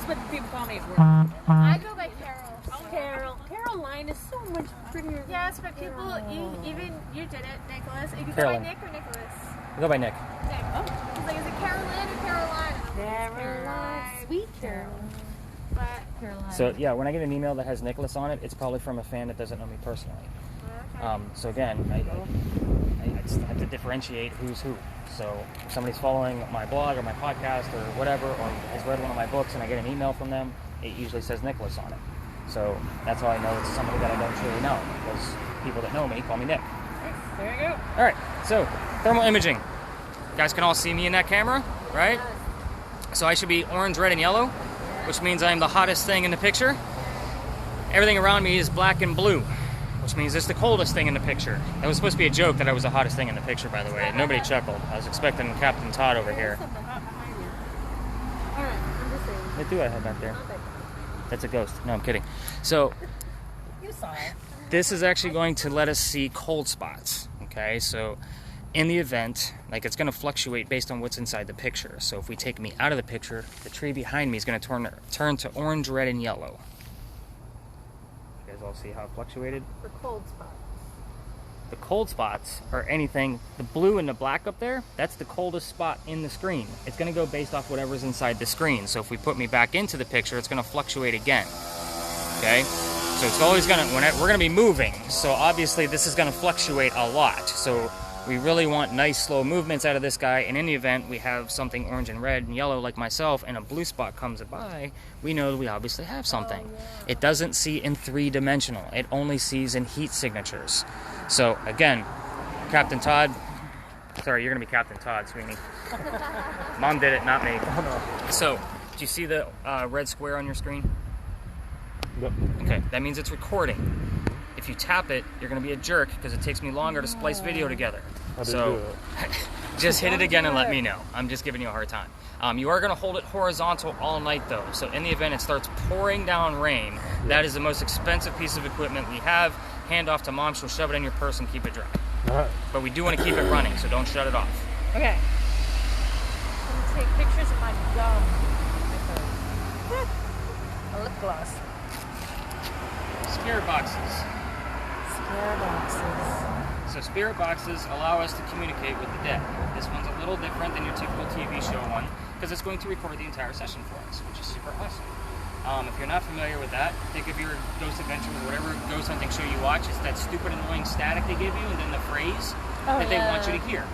what people call me. I go by Carol. Carol. Caroline is so much prettier. Yes, but people, even you did it, Nicholas. You go Caroline. by Nick or Nicholas? I go by Nick. Nick. Oh. He's like, is it Carolyn or Caroline? Caroline. Sweet Caroline. But Caroline. So yeah, when I get an email that has Nicholas on it, it's probably from a fan that doesn't know me personally. okay. So again, I just have to differentiate who's who. So if somebody's following my blog or my podcast or whatever, or has read one of my books and I get an email from them, it usually says Nicholas on it. So that's how I know it's somebody that I don't truly know, because people that know me call me Nick. There you go. All right, so thermal imaging. You guys can all see me in that camera, right? So I should be orange, red, and yellow, which means I'm the hottest thing in the picture. Everything around me is black and blue, which means it's the coldest thing in the picture. That was supposed to be a joke that I was the hottest thing in the picture, by the way. Nobody chuckled. I was expecting Captain Todd over here. Alright, I'm just saying. What do I have back there? That's a ghost. No, I'm kidding. So You saw it. this is actually going to let us see cold spots. Okay, so in the event, like, it's going to fluctuate based on what's inside the picture. So if we take me out of the picture, the tree behind me is going to turn to orange, red, and yellow. You guys all see how it fluctuated? The cold spot. The cold spots are anything, the blue and the black up there, that's the coldest spot in the screen. It's going to go based off whatever's inside the screen. So if we put me back into the picture, it's going to fluctuate again. Okay? So it's always going to, we're going to be moving. So obviously this is going to fluctuate a lot. So we really want nice slow movements out of this guy. And in the event we have something orange and red and yellow like myself and a blue spot comes by, we know that we obviously have something. Oh, yeah. It doesn't see in three-dimensional. It only sees in heat signatures. So again, Captain Todd, sorry, you're going to be Captain Todd, Sweeney. Mom did it, not me. So, do you see the red square on your screen? Yep. Okay, that means it's recording. If you tap it, you're going to be a jerk because it takes me longer to splice video together. How do you So, do it? just hit it again and let me know. I'm just giving you a hard time. You are going to hold it horizontal all night though. So in the event it starts pouring down rain, that is the most expensive piece of equipment we have. Hand off to Mom, she'll shove it in your purse and keep it dry. Alright. But we do want to keep it running, so don't shut it off. Okay. I'm gonna take pictures of my gum. A lip gloss. Spirit boxes. Scare boxes. So spirit boxes allow us to communicate with the dead. This one's a little different than your typical TV show one, because it's going to record the entire session for us, which is super awesome. If you're not familiar with that, think of your Ghost Adventures or whatever ghost hunting show you watch. It's that stupid annoying static they give you and then the phrase that they want you to hear.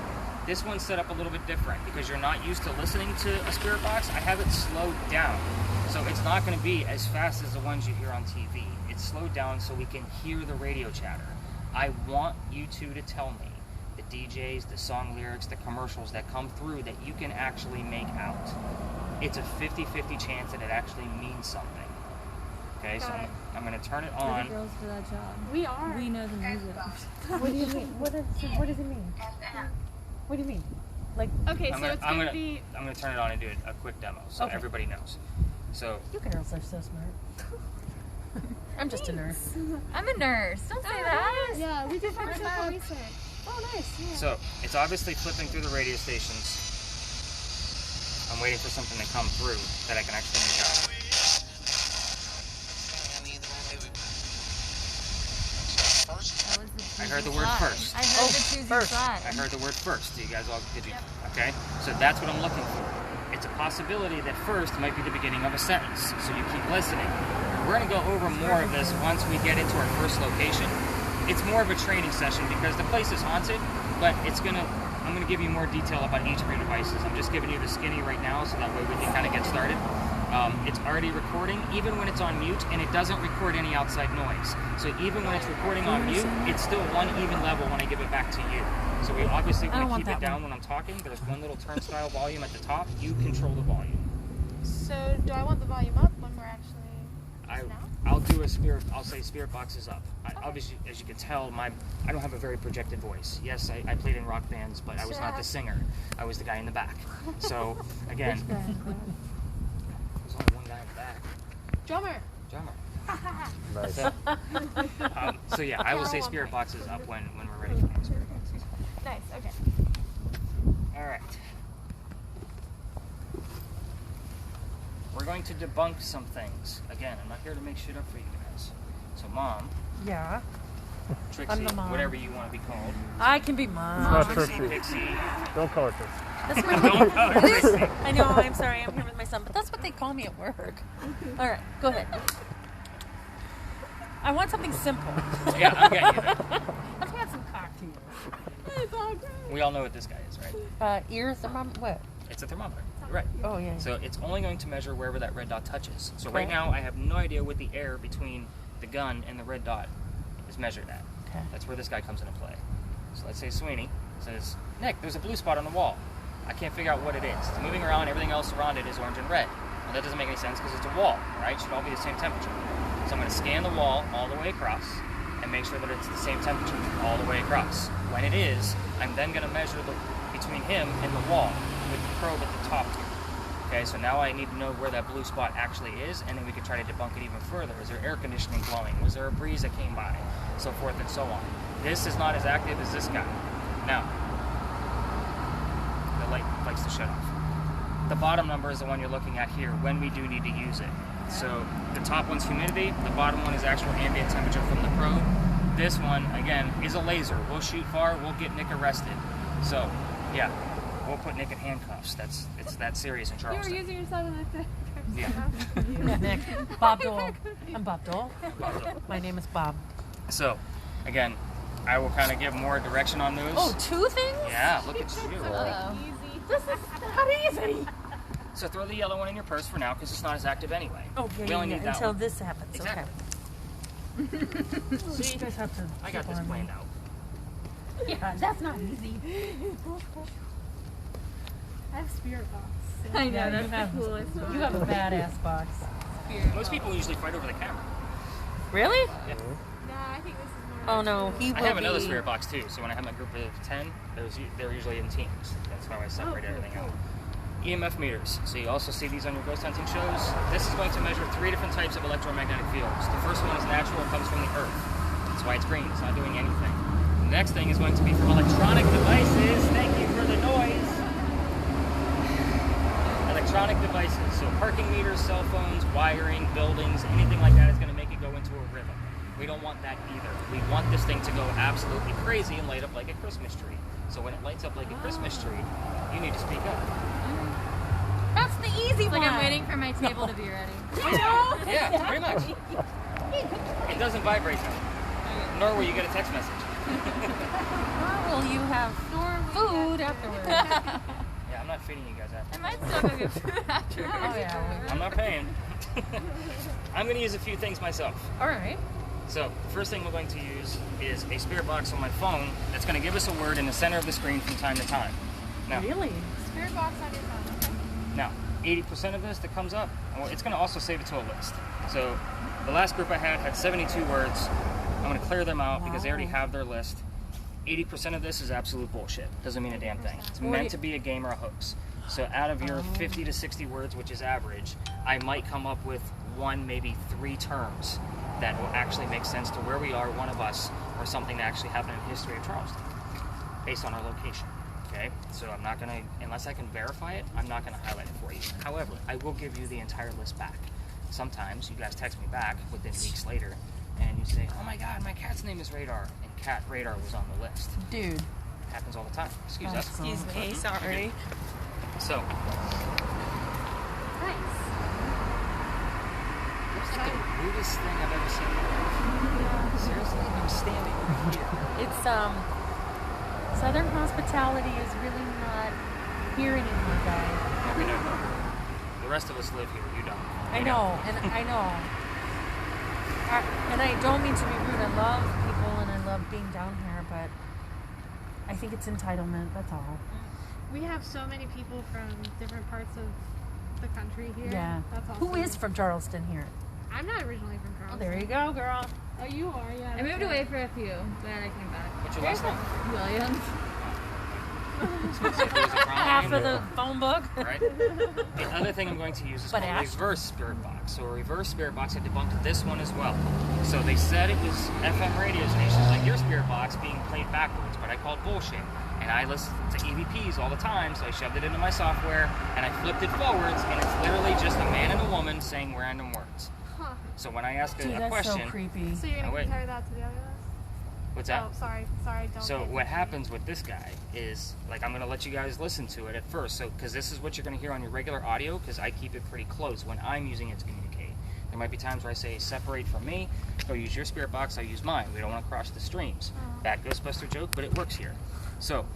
This one's set up a little bit different because you're not used to listening to a spirit box. I have it slowed down. So it's not going to be as fast as the ones you hear on TV. It's slowed down so we can hear the radio chatter. I want you two to tell me the DJs, the song lyrics, the commercials that come through that you can actually make out. It's a 50-50 chance that it actually means something. Okay, so I'm going to turn it on. Girls do that job. we are. We know the music. What do you mean? What does it mean? What do you mean? Like, Okay, so it's going to be... I'm going to turn it on and do a quick demo so Okay. everybody knows. So you girls are so smart. I'm just a nurse. I'm a nurse. Don't say that. Yeah, we did pharmaceutical research. Oh, nice. Yeah. So it's obviously flipping through the radio stations. I'm waiting for something to come through that I can actually make out. I heard the word first. I heard the choosing first. slot. I heard the word first. Do you guys all, did you? Okay, so that's what I'm looking for. It's a possibility that first might be the beginning of a sentence, so you keep listening. We're going to go over more of this once we get into our first location. It's more of a training session because the place is haunted, but I'm going to give you more detail about each of your devices. I'm just giving you the skinny right now, so that way we can kind of get started. It's already recording, even when it's on mute, and it doesn't record any outside noise. So even when it's recording on mute, it's still one even level when I give it back to you. So we obviously want to keep it down when I'm talking. There's one little turnstile volume at the top. You control the volume. So do I want the volume up when we're actually... I'll do a spirit. I'll say spirit box is up. Obviously, as you can tell, I don't have a very projected voice. Yes, I played in rock bands, but I was not the singer. I was the guy in the back. So again, there's only one guy in the back. Drummer. Nice. So yeah, I will say spirit box is up when we're ready for the spirit boxes. Nice, okay. All right. we're going to debunk some things. Again, I'm not here to make shit up for you guys. So, Mom, Yeah. Trixie, I'm the mom. whatever you want to be called. I can be mom. Not Trixie, Trixie. Pixie. Don't call her Trixie. That's what Don't call her Trixie. I know, I'm sorry, I'm here with my son, but that's what they call me at work. All right, go ahead. I want something simple. Yeah, I'm getting you there. Let's have some cocktails. We all know what this guy is, right? Ear thermometer, what? It's a thermometer. You're right. Oh, yeah. So it's only going to measure wherever that red dot touches. So right Okay. now, I have no idea what the air between the gun and the red dot is measured at. Okay. That's where this guy comes into play. So let's say Sweeney says, Nick, there's a blue spot on the wall. I can't figure out what it is. It's moving around, everything else around it is orange and red. Well, that doesn't make any sense because it's a wall, right? It should all be the same temperature. So I'm going to scan the wall all the way across and make sure that it's the same temperature all the way across. When it is, I'm then going to measure between him and the wall with the probe at the top here. Okay, so now I need to know where that blue spot actually is, and then we can try to debunk it even further. Is there air conditioning blowing? Was there a breeze that came by? So forth and so on. This is not as active as this guy. Now, the light likes to shut off. The bottom number is the one you're looking at here when we do need to use it. So the top one's humidity, the bottom one is actual ambient temperature from the probe. This one, again, is a laser. We'll shoot far, we'll get Nick arrested. So, yeah, we'll put Nick in handcuffs. It's that serious in You were Charleston. using yourself in the Yeah. Nick. Bob Dole. I'm Bob Dole. Bob. My name is Bob. So, again, I will kind of give more direction on those. Oh, 2 things? Yeah, look at you. Easy. This is not easy. So throw the yellow one in your purse for now because it's not as active anyway. Oh, yeah, We only yeah, need that until one. this happens. Exactly. Okay. See, You guys have to I got keep this on planned me. out. Yeah, that's not easy. I have spirit box. I know, Yeah, that's you the have, coolest one. you have a badass box. Most people usually fight over the camera. Really? Yeah. Nah, I think this is more. Oh, no, he will I have another be... spirit box too, so when I have my group of 10, they're usually in teams. That's how I separate everything out. EMF meters. So you also see these on your ghost hunting shows. This is going to measure 3 different types of electromagnetic fields. The first one is natural, it comes from the earth. That's why it's green, it's not doing anything. The next thing is going to be from electronic devices. Thank you for the noise. Electronic devices. So parking meters, cell phones, wiring, buildings, anything like that is going to make it go into a rhythm. We don't want that either. We want this thing to go absolutely crazy and light up like a Christmas tree. So when it lights up like a Christmas tree, you need to speak up. That's the easy It's one. like I'm waiting for my table to be ready. Yeah, pretty much. It doesn't vibrate though. Nor will you get a text message. Or will you have food afterwards? Yeah, I'm not feeding you guys I after. might still go get food after. Oh, yeah. I'm not paying. I'm going to use a few things myself. All right. So, the first thing we're going to use is a spirit box on my phone that's going to give us a word in the center of the screen from time to time. Now, Really? Spirit box on your phone. Now, 80% of this that comes up, well, it's going to also save it to a list. So, the last group I had 72 words. I'm going to clear them out because they already have their list. 80% of this is absolute bullshit. Doesn't mean a damn thing. It's meant to be a game or a hoax. So, out of your 50 to 60 words, which is average, I might come up with 1, maybe 3 terms that will actually make sense to where we are, one of us, or something that actually happened in the history of Charleston, based on our location. Okay, so I'm not gonna, unless I can verify it, I'm not gonna highlight it for you. However, I will give you the entire list back. Sometimes you guys text me back within weeks later, and you say, "Oh my God, my cat's name is Radar," and Cat Radar was on the list. Dude. It happens all the time. Excuse That's us. cool. Excuse me, sorry. So, Nice. looks like the rudest thing I've ever seen in my life. Seriously, I'm standing here. It's, Southern hospitality is really not here anymore, guys. Yeah, we know. The rest of us live here. You don't. I know, and I know. And I don't mean to be rude. I love people and I love being down here, but I think it's entitlement, that's all. We have so many people from different parts of the country here. Yeah. That's awesome. Who is from Charleston here? I'm not originally from Oh, Charleston. there you go, girl. Oh, you are, yeah. I moved away for a few, but I came back. What's your last name? Williams. Half of the phone book. Right? The other thing I'm going to use is But called a Ash- reverse spirit box. So a reverse spirit box, I debunked this one as well. So they said it was FM radio stations like your spirit box being played backwards, but I called bullshit. And I listen to EVPs all the time, so I shoved it into my software and I flipped it forwards, and it's literally just a man and a woman saying random words. Huh. So when I ask Dude, a that's question, so creepy. So you're gonna Oh, wait. compare that to the other list? what's that? Oh, sorry, don't. So get what confused. happens with this guy is, like, I'm going to let you guys listen to it at first, so because this is what you're going to hear on your regular audio, because I keep it pretty close when I'm using it to communicate. There might be times where I say, separate from me, go use your spirit box, I use mine. We don't want to cross the streams. Bad Ghostbuster joke, but it works here. So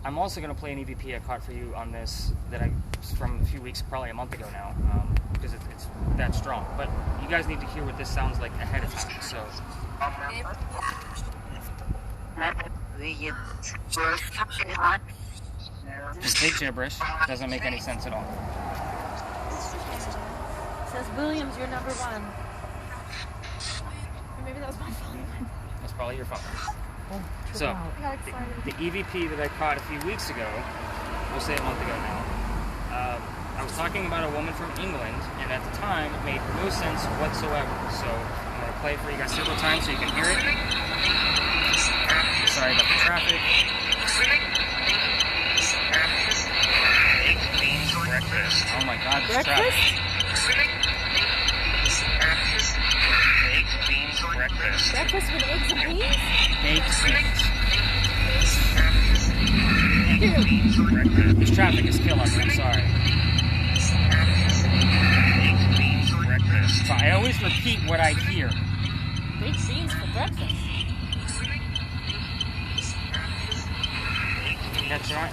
I'm also going to play an EVP I caught for you on this that I from a few weeks, probably a month ago now, because it's that strong. But you guys need to hear what this sounds like ahead of time. So. Just fake gibberish. Doesn't make any sense at all. Says Williams, you're number one. Or maybe that was my phone. That's probably your phone. Oh, trip So, out. I got excited. the EVP that I caught a few weeks ago, we'll say a month ago now, I was talking about a woman from England, and at the time, it made no sense whatsoever. So, I'm going to play it for you guys several times so you can hear it. Sorry about the traffic. Oh my god, this traffic. Breakfast with eggs and peas? Baked beans. This traffic is killing me, I'm sorry. So I always repeat what I hear. Baked beans for breakfast. That's right.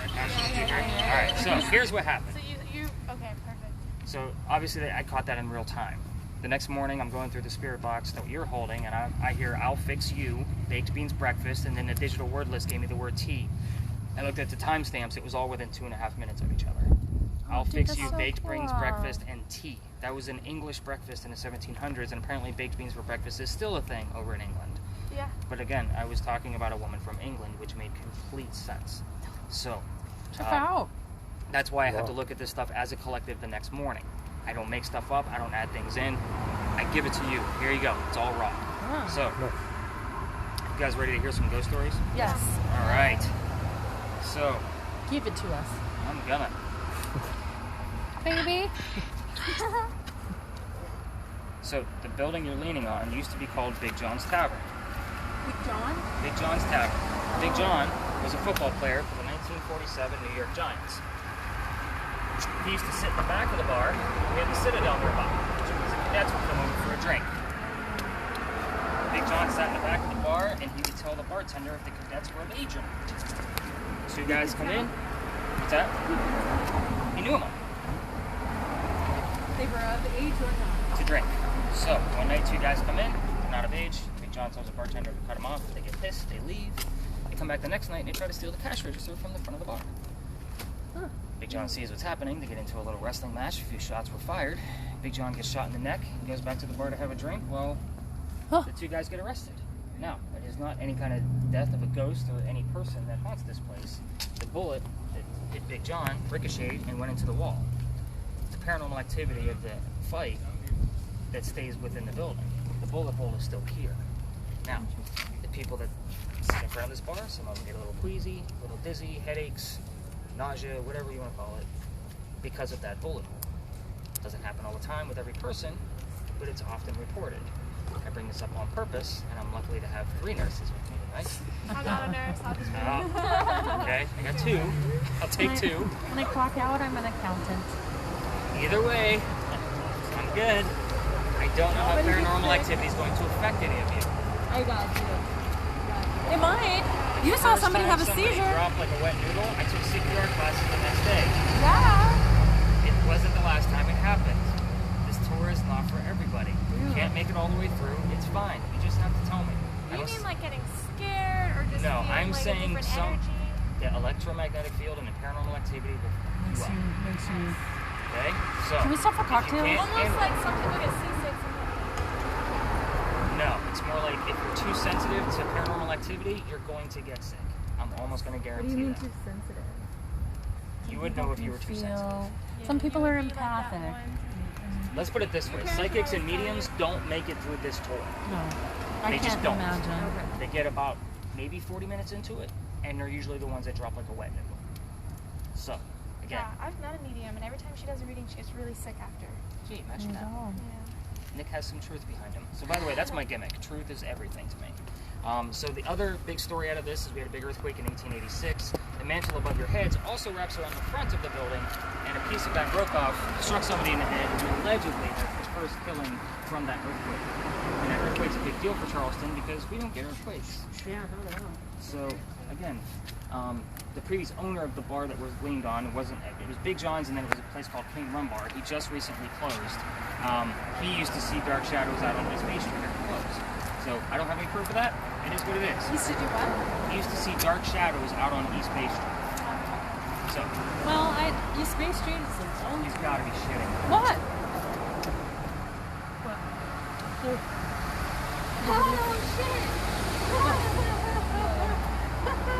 Alright, so here's what happened. So you okay, perfect. So obviously I caught that in real time. The next morning I'm going through the spirit box that you're holding, and I hear I'll fix you, baked beans breakfast, and then the digital word list gave me the word tea. I looked at the timestamps, it was all within 2.5 minutes of each other. I'll dude, fix that's you, so baked beans cool. breakfast, and tea. That was an English breakfast in the 1700s, and apparently baked beans for breakfast is still a thing over in England. Yeah. But again, I was talking about a woman from England, which made complete sense. So, Trip out. that's why I have to look at this stuff as a collective the next morning. I don't make stuff up, I don't add things in. I give it to you. Here you go. It's all raw. Ah. So, you guys ready to hear some ghost stories? Yes. All right. So, Give it to us. I'm gonna. Baby. So, the building you're leaning on used to be called Big John's Tavern. Big John? Big John's Tavern. Big John was a football player for the 1947 New York Giants. He used to sit in the back of the bar. We had the Citadel nearby, which means the cadets would come over for a drink. Big John sat in the back of the bar, and he would tell the bartender if the cadets were of age or not. Two guys come in. What's that? He knew them all. They were of age or not? To drink. So, one night, two guys come in. They're not of age. Big John tells the bartender to cut them off. They get pissed. They leave. They come back the next night, and they try to steal the cash register from the front of the bar. Huh. Big John sees what's happening. They get into a little wrestling match. A few shots were fired. Big John gets shot in the neck and goes back to the bar to have a drink. Well, the two guys get arrested. Now, it is not any kind of death of a ghost or any person that haunts this place. The bullet that hit Big John ricocheted and went into the wall. It's the paranormal activity of the fight that stays within the building. The bullet hole is still here. Now, the people that sit in front of this bar, some of them get a little queasy, a little dizzy, headaches, nausea, whatever you want to call it, because of that bullet hole. It doesn't happen all the time with every person, but it's often reported. I bring this up on purpose, and I'm lucky to have 3 nurses with me tonight. I'm not a nurse, I'll just Okay, I got 2. I'll take 2. When I clock out, I'm an accountant. Either way, I'm good. I don't know how paranormal activity is going to affect any of you. I got you. It might. You saw First somebody time have a somebody seizure. dropped like a wet noodle, I took CPR classes the next day. Yeah. It wasn't the last time it happened. This tour is not for everybody. You can't make it all the way through. It's fine. You just have to tell me. I You don't mean like getting scared or just No, feeling I'm like saying a different energy? the electromagnetic field and the paranormal activity will Makes you up. makes you. Okay? So Can we stop for if you cocktails? can't Almost handle like it- some people get seasick. No, it's more like if you're too sensitive to paranormal activity, you're going to get sick. I'm almost going to What do guarantee you mean that. too sensitive? You would know if you were too sensitive. Some people are You would be like that empathic. one. Let's put it this way. parents Psychics are and always mediums don't make it through this tour. No, I They just can't don't. imagine. They get about maybe 40 minutes into it, and they're usually the ones that drop like a wet noodle. So, again. Yeah, I've met a medium, and every time she does a reading, she gets really sick after. Gee, imagine that. Yeah. Nick has some truth behind him. So by the way, that's my gimmick. Truth is everything to me. So the other big story out of this is we had a big earthquake in 1886. The mantle above your heads also wraps around the front of the building, and a piece of that broke off, struck somebody in the head, and allegedly that's the first killing from that earthquake. And that earthquake's a big deal for Charleston because we don't get earthquakes. Yeah, not at all. So again, the previous owner of the bar that was leaned on, it was Big John's, and then it was a place called King Rum Bar. He just recently closed. He used to see dark shadows out on East Bay Street after closed. So I don't have any proof of that. It is what it is. Used to do what? He used to see dark shadows out on East Bay Street. So Well, East Bay Street is its own. he's got to be shitting. What?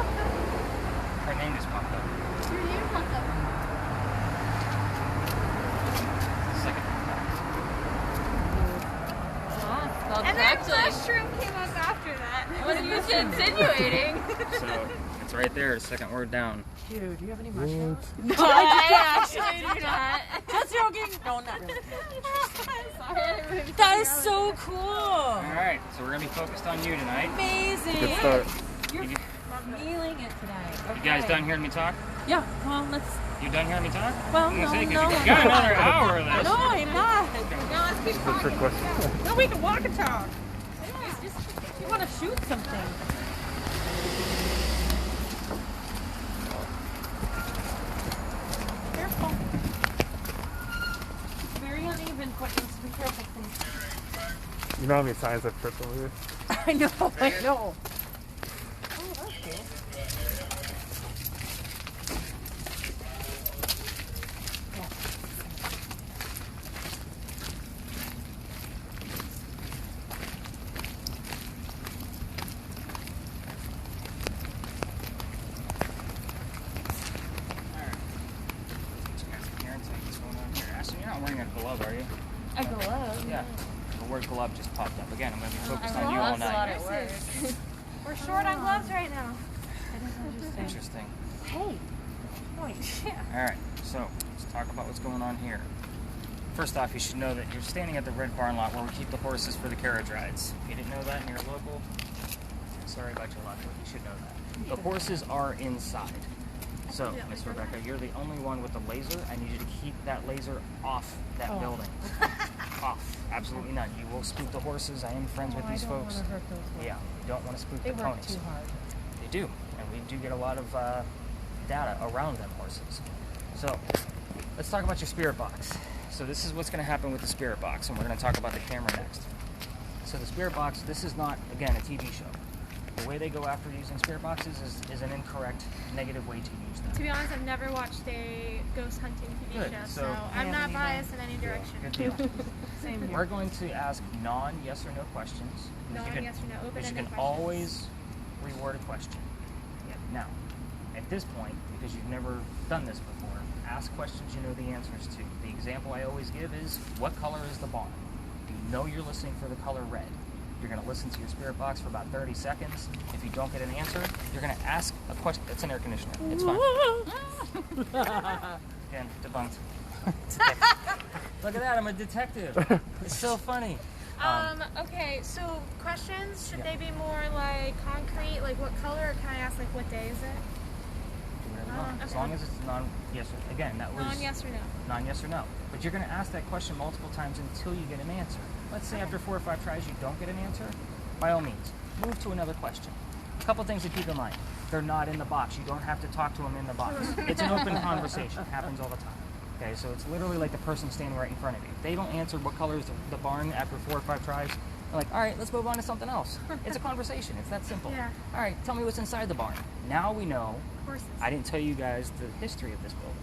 Her name just popped up. Your name popped up. Second. Spelled And then correctly. mushroom came up after that. What are you insinuating? So it's right there, the second word down. Dude, do you have any mushrooms? No, I actually do not. Just joking. No, not really. Sorry. That is so cool. All right, so we're gonna be focused on you tonight. Amazing. Good start. You're You, feeling it tonight. you guys done hearing me talk? Yeah, well, let's. You done hearing me talk? Well, I'm gonna say, 'cause no. you got another hour of this. No, I'm not. Now let's keep That's a trick talking. question. No, we can walk and talk. You want to shoot something. Careful. Very uneven footings. Be careful, please. You know how many signs I've tripped over here? I know, I know. Oh, that's cool. Ashley, you're not wearing a glove, are you? A glove. Yeah. The word glove just popped up. Again, I'm going to be focused I on you all gloves a lot night. at work. We're short on gloves right now. Interesting. Hey. Point. Yeah. All right, so let's talk about what's going on here. First off, you should know that you're standing at the red barn lot where we keep the horses for the carriage rides. If you didn't know that and you're local, sorry about your luck, but you should know that. The horses are inside. So, Miss Rebecca, you're the only one with the laser. I need you to keep that laser off that building. Off. Absolutely none. You will spook the horses. I am friends with these folks. I don't want to hurt those ones. Yeah, you don't want to spook They the work ponies. too hard. They do, and we do get a lot of data around them horses. So, let's talk about your spirit box. So this is what's going to happen with the spirit box, and we're going to talk about the camera next. So the spirit box, this is not, again, a TV show. The way they go after using spirit boxes is an incorrect, negative way to use them. To be honest, I've never watched a ghost hunting TV Good, show, so- so I'm not biased in any direction. Good deal. Same here. We're going to ask non-yes or no questions. No, You can- yes or no, because open-ended you can questions. always reword a question. Yeah. Now, at this point, because you've never done this before, ask questions you know the answers to. The example I always give is, what color is the barn? You know you're listening for the color red. You're going to listen to your spirit box for about 30 seconds. If you don't get an answer, you're going to ask a question. It's an air conditioner. It's fine. Again, debunked. Look at that, I'm a detective. It's so funny. Okay, so questions, should Yeah. they be more like concrete, like what color, or can I ask like what day is it? Whatever you want. As okay. long as it's non-yes or, again, that was Non-yes or no? non-yes or no. But you're going to ask that question multiple times until you get an answer. Let's say after 4 or 5 tries you don't get an answer, by all means, move to another question. A couple things to keep in mind. They're not in the box. You don't have to talk to them in the box. It's an open conversation. It happens all the time. Okay, so it's literally like the person standing right in front of you. If they don't answer what color is the barn after 4 or 5 tries, they're like, all right, let's move on to something else. It's a conversation. It's that simple. Yeah. All right, tell me what's inside the barn. Now we know. Horses. I didn't tell you guys the history of this building.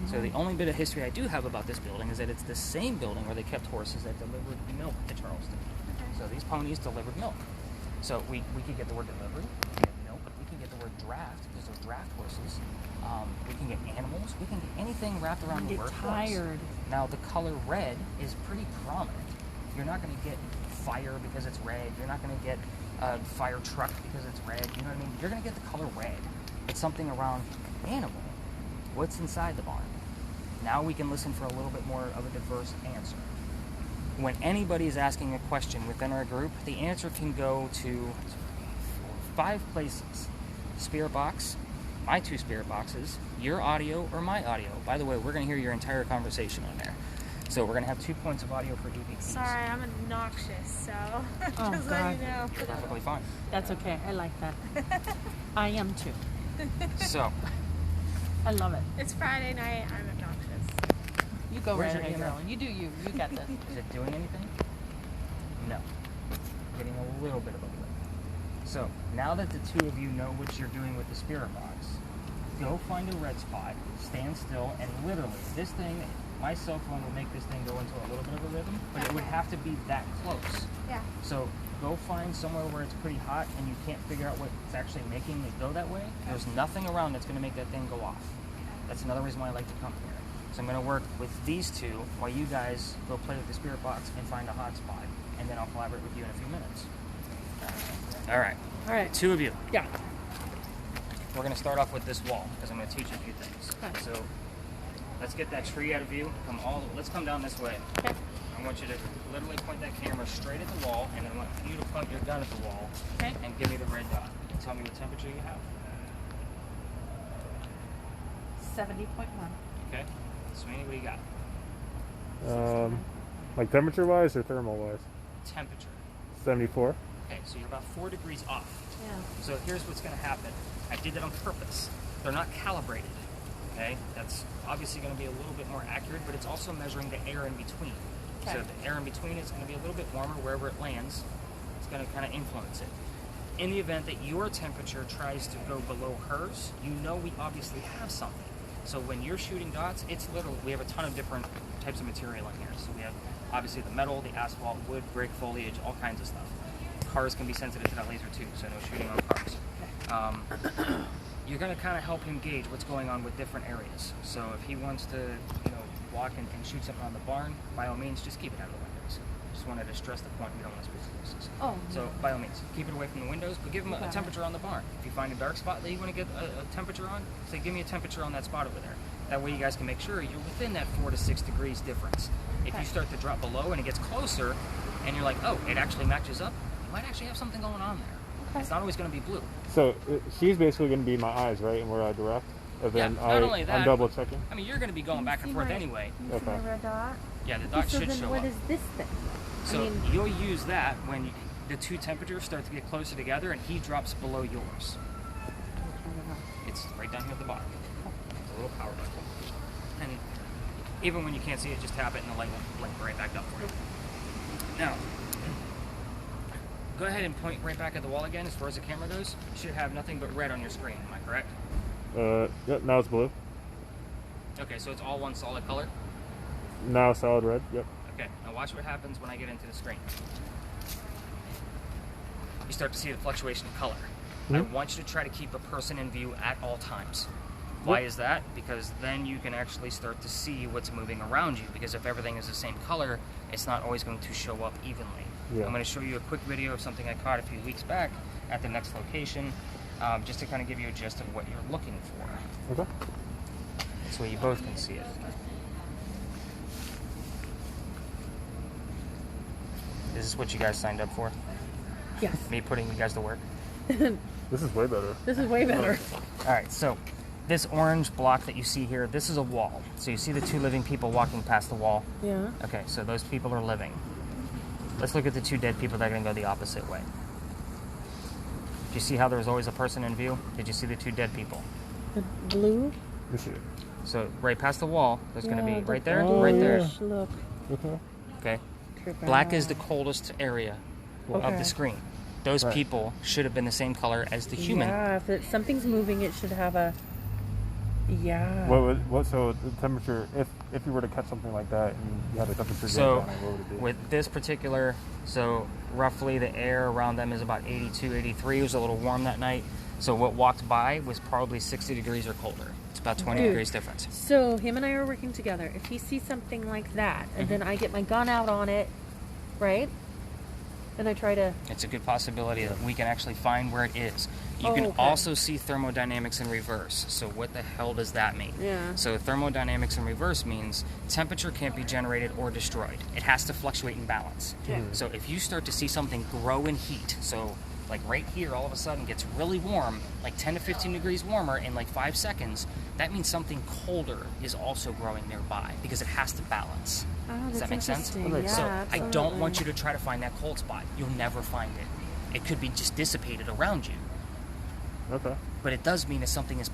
So the only bit of history I do have about this building is that it's the same building where they kept horses that delivered milk to Charleston. So these ponies delivered milk. So we could get the word delivery, we can get milk, we can get the word draft, because they're draft horses. We can get animals, we can get anything wrapped around the Get word horse. tired. Now the color red is pretty prominent. You're not going to get fire because it's red. You're not going to get a fire truck because it's red. You know what I mean? You're going to get the color red. It's something around animal. What's inside the barn? Now we can listen for a little bit more of a diverse answer. When anybody is asking a question within our group, the answer can go to 5 places. Spirit box, my 2 spirit boxes, your audio, or my audio. By the way, we're going to hear your entire conversation on there. So we're going to have 2 points of audio for EVPs. Sorry, I'm obnoxious, so Oh, just God. let you know. Perfectly fine. That's okay. I like that. I am too. So, I love it. It's Friday night. I'm obnoxious. You go Where's right your ahead, email? girl. You do you. You got this. is it doing anything? No. Getting a little bit of a blip. So, now that the 2 of you know what you're doing with the spirit box, go find a red spot, stand still, and literally, this thing, my cell phone will make this thing go into a little bit of a rhythm, but it would have to be that close. Yeah. So, go find somewhere where it's pretty hot and you can't figure out what's actually making it go that way. There's nothing around that's going to make that thing go off. That's another reason why I like to come here. So I'm going to work with these 2 while you guys go play with the spirit box and find a hot spot, and then I'll collaborate with you in a few minutes. All right. All right. 2 of you. Yeah. We're going to start off with this wall because I'm going to teach you a few things. Okay. So let's get that tree out of view. Let's come down this way. Okay. I want you to literally point that camera straight at the wall, and I want you to point your gun at the wall Okay. and give me the red dot. Tell me what temperature you have. 70.1. Okay. Sweeney, what do you got? Like temperature-wise or thermal-wise? Temperature. 74. Okay, so you're about 4 degrees off. Yeah. So here's what's going to happen. I did that on purpose. They're not calibrated. Okay, that's obviously going to be a little bit more accurate, but it's also measuring the air in between. Okay. So the air in between is going to be a little bit warmer wherever it lands. It's going to kind of influence it. In the event that your temperature tries to go below hers, you know we obviously have something. So when you're shooting dots, it's literally, we have a ton of different types of material in here. So we have obviously the metal, the asphalt, wood, brick, foliage, all kinds of stuff. Cars can be sensitive to that laser too, so no shooting on cars. You're going to kind of help him gauge what's going on with different areas. So if he wants to, walk and shoot something on the barn, by all means, just keep it out of the windows. Just wanted to stress the point, we don't want to spoof places. Oh. So by all means, keep it away from the windows, but give him a temperature on the barn. If you find a dark spot that you want to get a temperature on, say, give me a temperature on that spot over there. That way you guys can make sure you're within that 4 to 6 degrees difference. If you start to drop below and it gets closer, and you're like, oh, it actually matches up, you might actually have something going on there. It's not always going to be blue. So she's basically going to be my eyes, right? And where I direct? And then not only that, I'm double checking? I mean, you're going to be going back and forth anyway. You see my red dot? Yeah, the dot So should then show what up. is this thing? So you'll use that when the 2 temperatures start to get closer together and he drops below yours. It's right down here at the bottom. It's a little power button. And even when you can't see it, just tap it and the light will blink right back up for you. Now, go ahead and point right back at the wall again as far as the camera goes. You should have nothing but red on your screen, am I correct? Yep, now it's blue. Okay, so it's all one solid color? Now solid red, yep. Okay, now watch what happens when I get into the screen. You start to see the fluctuation of color. I want you to try to keep a person in view at all times. Why is that? Because then you can actually start to see what's moving around you, because if everything is the same color, it's not always going to show up evenly. Yeah. I'm going to show you a quick video of something I caught a few weeks back at the next location, just to kind of give you a gist of what you're looking for. Okay. So you both can see it. Is this what you guys signed up for? Yes. Me putting you guys to work? This is way better. This is way better. All right, so this orange block that you see here, this is a wall. So you see the 2 living people walking past the wall? Yeah. Okay, so those people are living. Let's look at the 2 dead people that are going to go the opposite way. Do you see how there was always a person in view? Did you see the 2 dead people? The blue? This is So right past the wall, there's going to be the right there, Oh, right there. bluish Look. okay. Okay. Too Black is bad. the coldest area of Okay. the screen. Those Right. people should have been the same color as the human. Yeah, if something's moving, it should have a. Yeah. So the temperature, if you were to catch something like that and you had a temperature So gauge on it, what would it be? with this particular, so roughly the air around them is about 82, 83. It was a little warm that night. So what walked by was probably 60 degrees or colder. It's about 20 Dude. degrees difference. So him and I are working together. If he sees something like that, and then I get my gun out on it, right? And I try to. It's a good possibility that we can actually find where it is. You can okay. also see thermodynamics in reverse. So what the hell does that mean? Yeah. So thermodynamics in reverse means temperature can't be generated or destroyed. It has to fluctuate in balance. Yeah. So if you start to see something grow in heat, so like right here all of a sudden gets really warm, like 10 to 15 degrees warmer in like 5 seconds, that means something colder is also growing nearby because it has to balance. Oh, Does that make sense? interesting. So Yeah, I don't absolutely. want you to try to find that cold spot. You'll never find it. It could be just dissipated around you. Okay. But it does mean that something is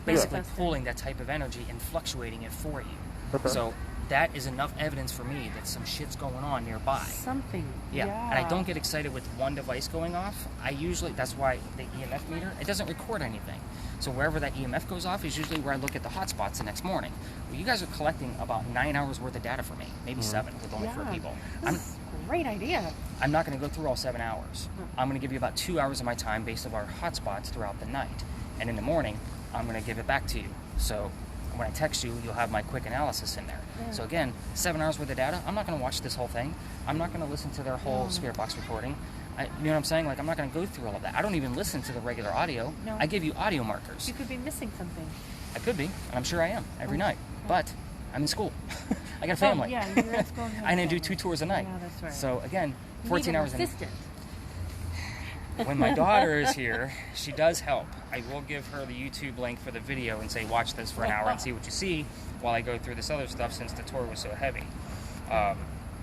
basically Manifesting. pulling that type of energy and fluctuating it for you. Okay. So that is enough evidence for me that some shit's going on nearby. Something. Yeah. And I don't get excited with one device going off. I usually, that's why the EMF meter, it doesn't record anything. So wherever that EMF goes off is usually where I look at the hotspots the next morning. Well, you guys are collecting about 9 hours worth of data for me, maybe 7 with only 4 people. This is a great idea. I'm not going to go through all 7 hours. I'm going to give you about 2 hours of my time based on our hotspots throughout the night. And in the morning, I'm going to give it back to you. So when I text you, you'll have my quick analysis in there. Yeah. So again, 7 hours worth of data. I'm not going to watch this whole thing. I'm not going to listen to their whole Spirit Box recording. You know what I'm saying? Like, I'm not going to go through all of that. I don't even listen to the regular audio. No. I give you audio markers. You could be missing something. I could be, and I'm sure I am every night. But I'm in school. I got a family. Oh, yeah, you're at school. I need to do 2 tours a night. Yeah, that's right. So again, You 14 need an hours a night. assistant. When my daughter is here, she does help. I will give her the YouTube link for the video and say, watch this for an hour and see what you see while I go through this other stuff since the tour was so heavy.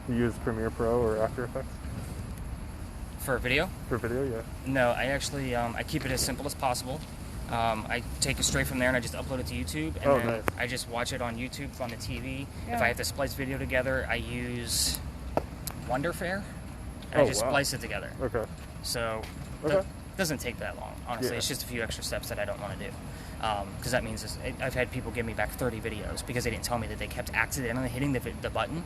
You use Premiere Pro or After Effects For a video? for video? Yeah. No, I actually, I keep it as simple as possible. I take it straight from there and I just upload it to YouTube. And Oh, then nice. I just watch it on YouTube on the TV. If Yeah. I have to splice video together, I use Wonderfair. And Oh, I just wow. splice it together. Okay. So Okay. it doesn't take that long, honestly. Yeah. It's just a few extra steps that I don't want to do. Because that means I've had people give me back 30 videos because they didn't tell me that they kept accidentally hitting the button.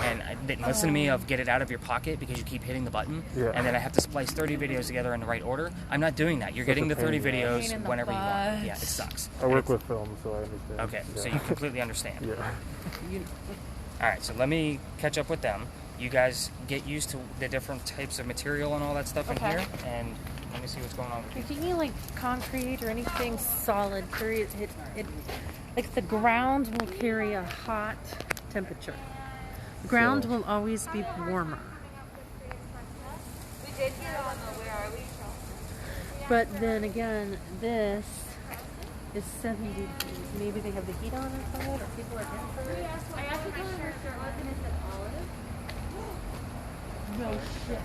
And I didn't listen to me of get it out of your pocket because you keep hitting the button. Yeah. And then I have to splice 30 videos together in the right order. I'm not doing that. You're Such getting a the 30 pain in the ass. videos Pain in the whenever you want. butt. Yeah, it sucks. I work with film, so I understand. Okay, Yeah. so you completely understand. Yeah. All right, so let me catch up with them. You guys get used to the different types of material and all that stuff in Okay. here, and let me see what's going on with you. If you need like concrete or anything solid, like the ground will carry a hot temperature. The ground So- will always be warmer. We did hear on the Where Are We show. But then again, this is 70 degrees. Maybe they have the heat on inside, or people are in for it. I asked what my shirt was and it said olive. No shit.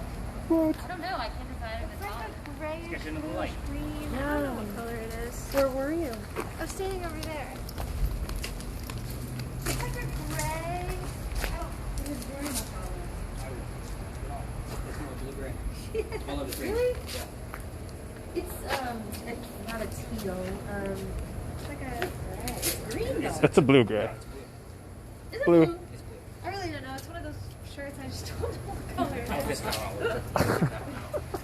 I don't know. I can't decide if it's olive. Grayish, Get into the light. green. I Yeah. don't know what color it is. Where were you? I'm standing over there. It's like a gray. It was very much olive. Really? It's not a teal. It's like a It's green though. It's a blue gray. Is it Blue. blue? I really don't know. It's one of those shirts. I just don't know what color it is. This color all over.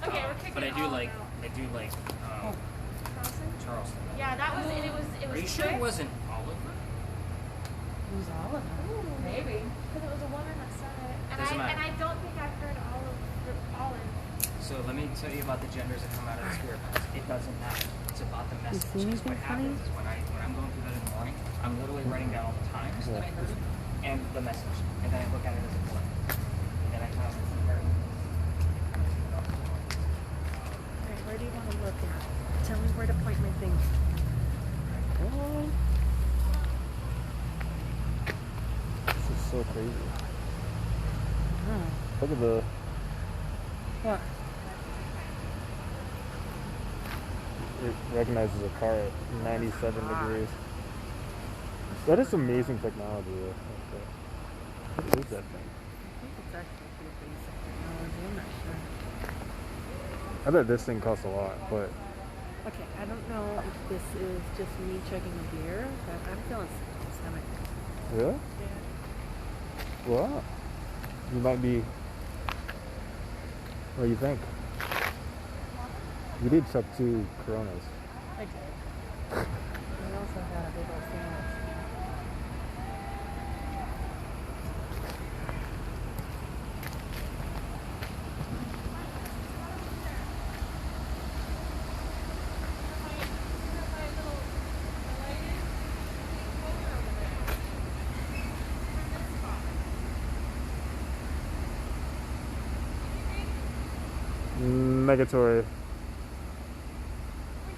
Okay, we're kicking But I it do all like, out. I do like Carlson? Charleston. Yeah, that was it. It Are was you sure it thick. wasn't Oliver? Who's Oliver? Maybe. Because it was a woman that said it, Doesn't matter. and I don't think I've heard olive. So let me tell you about the genders that come out of the Spirit Box. It doesn't matter. It's about the message. see 'Cause what anything funny? happens is when I'm going through that in the morning, I'm literally writing down all the times that I heard and the message, and then I look at it as a play, and then I kind of compare it. Alright, where do you want to look at? Tell me where to point my finger. This is so crazy. Oh. Look at the. What? It recognizes a car at 97 degrees. That is amazing technology. Though. What is that thing? I think it's actually pretty basic technology. I'm not sure. I bet this thing costs a lot, but Okay, I don't know if this is just me chugging a beer, but I'm feeling sick in the stomach. yeah. Wow. You might be. What do you think? You did chuck 2 Coronas. I did. I also got a big old sandwich. Megatory. We're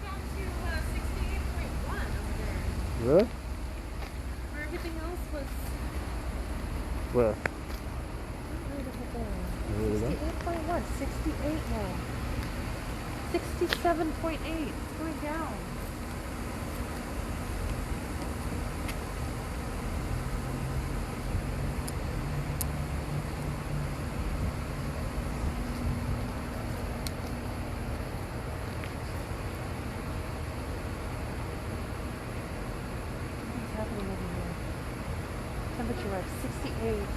down to 68.1 over there. Really? Where everything else was. Where? Where did it go? Where did it go? 68.1, 68 now. 67.8. It's going down. What's happening over here? Temperature at 68,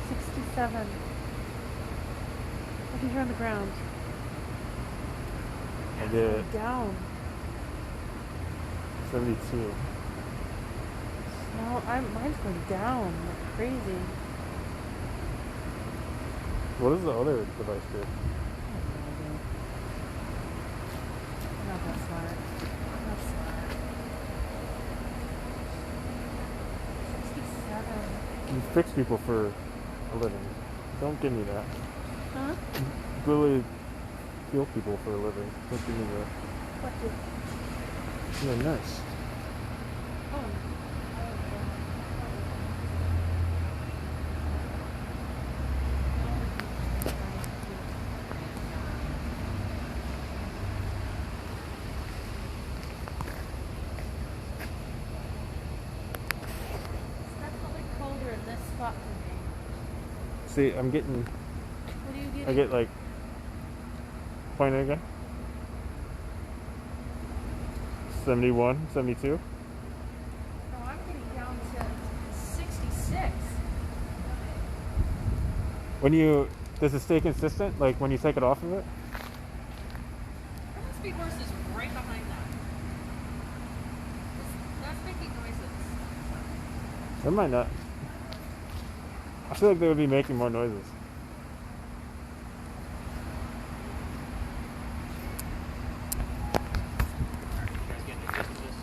67. Look here on the ground. I get Down. 72. No, mine's going down like crazy. What does the other device do? I'm not that smart. I'm not smart. 67. You fix people for a living. Don't give me that. Huh? You really heal people for a living. Don't give me that. What did? You're a nurse. Oh. It's definitely colder in this spot for me. See, I'm getting. What are you getting? I get like. Point it again. 71, 72. No, I'm getting down to 66. When you. Does it stay consistent? Like when you take it off of it? There must be horses right behind that. That's making noises. They might not. I feel like they would be making more noises. You guys getting the gist of this?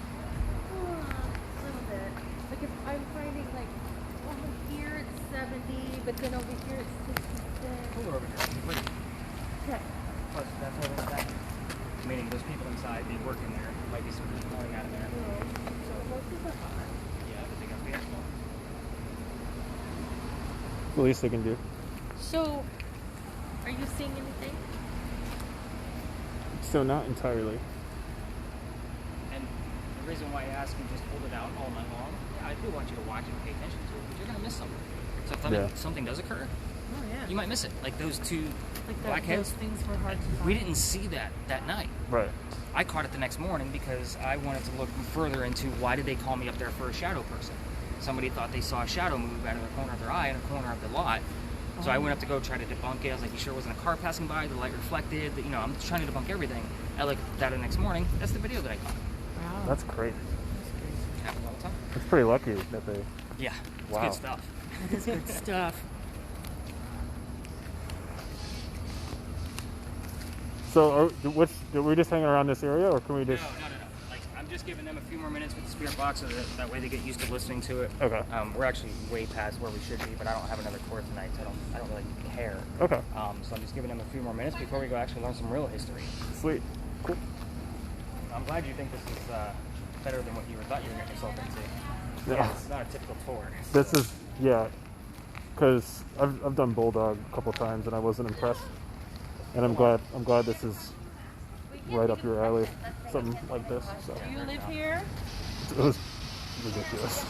A little bit. Like if I'm finding like over here it's 70, but then over here it's 66. Pull her over here. Wait. Okay. Plus, that's holding it back. Meaning those people inside, they work in there. Might be some people calling out of there. So horses are hot. Yeah, but they got the asphalt. The least they can do. So, are you seeing anything? So not entirely. And the reason why I ask you just hold it out all night long, yeah, I do want you to watch and pay attention to it, but you're going to miss something. So if something does occur, Oh yeah. you might miss it. Like those two like that, blackheads. those things were hard to find. We didn't see that night. Right. I caught it the next morning because I wanted to look further into why did they call me up there for a shadow person. Somebody thought they saw a shadow move out of the corner of their eye in the corner of the lot. So I went up to go try to debunk it. I was like, you sure it wasn't a car passing by? The light reflected. You know, I'm just trying to debunk everything. I looked at that the next morning. That's the video that I caught. Wow. That's crazy. It happens all the time. It's pretty lucky that they. Yeah, it's Wow. good stuff. That is good stuff. So, are we just hanging around this area, or can we just? No. Like, I'm just giving them a few more minutes with the spirit box so that way they get used to listening to it. Okay. We're actually way past where we should be, but I don't have another course tonight, so I don't really care. Okay. So I'm just giving them a few more minutes before we go actually learn some real history. Sweet. Cool. I'm glad you think this is better than what you thought you were getting yourself into. Yeah. It's not a typical tour. This is because I've done Bulldog a couple times and I wasn't impressed, and I'm glad this is right up your alley, something like this. So Do you live here? it was ridiculous.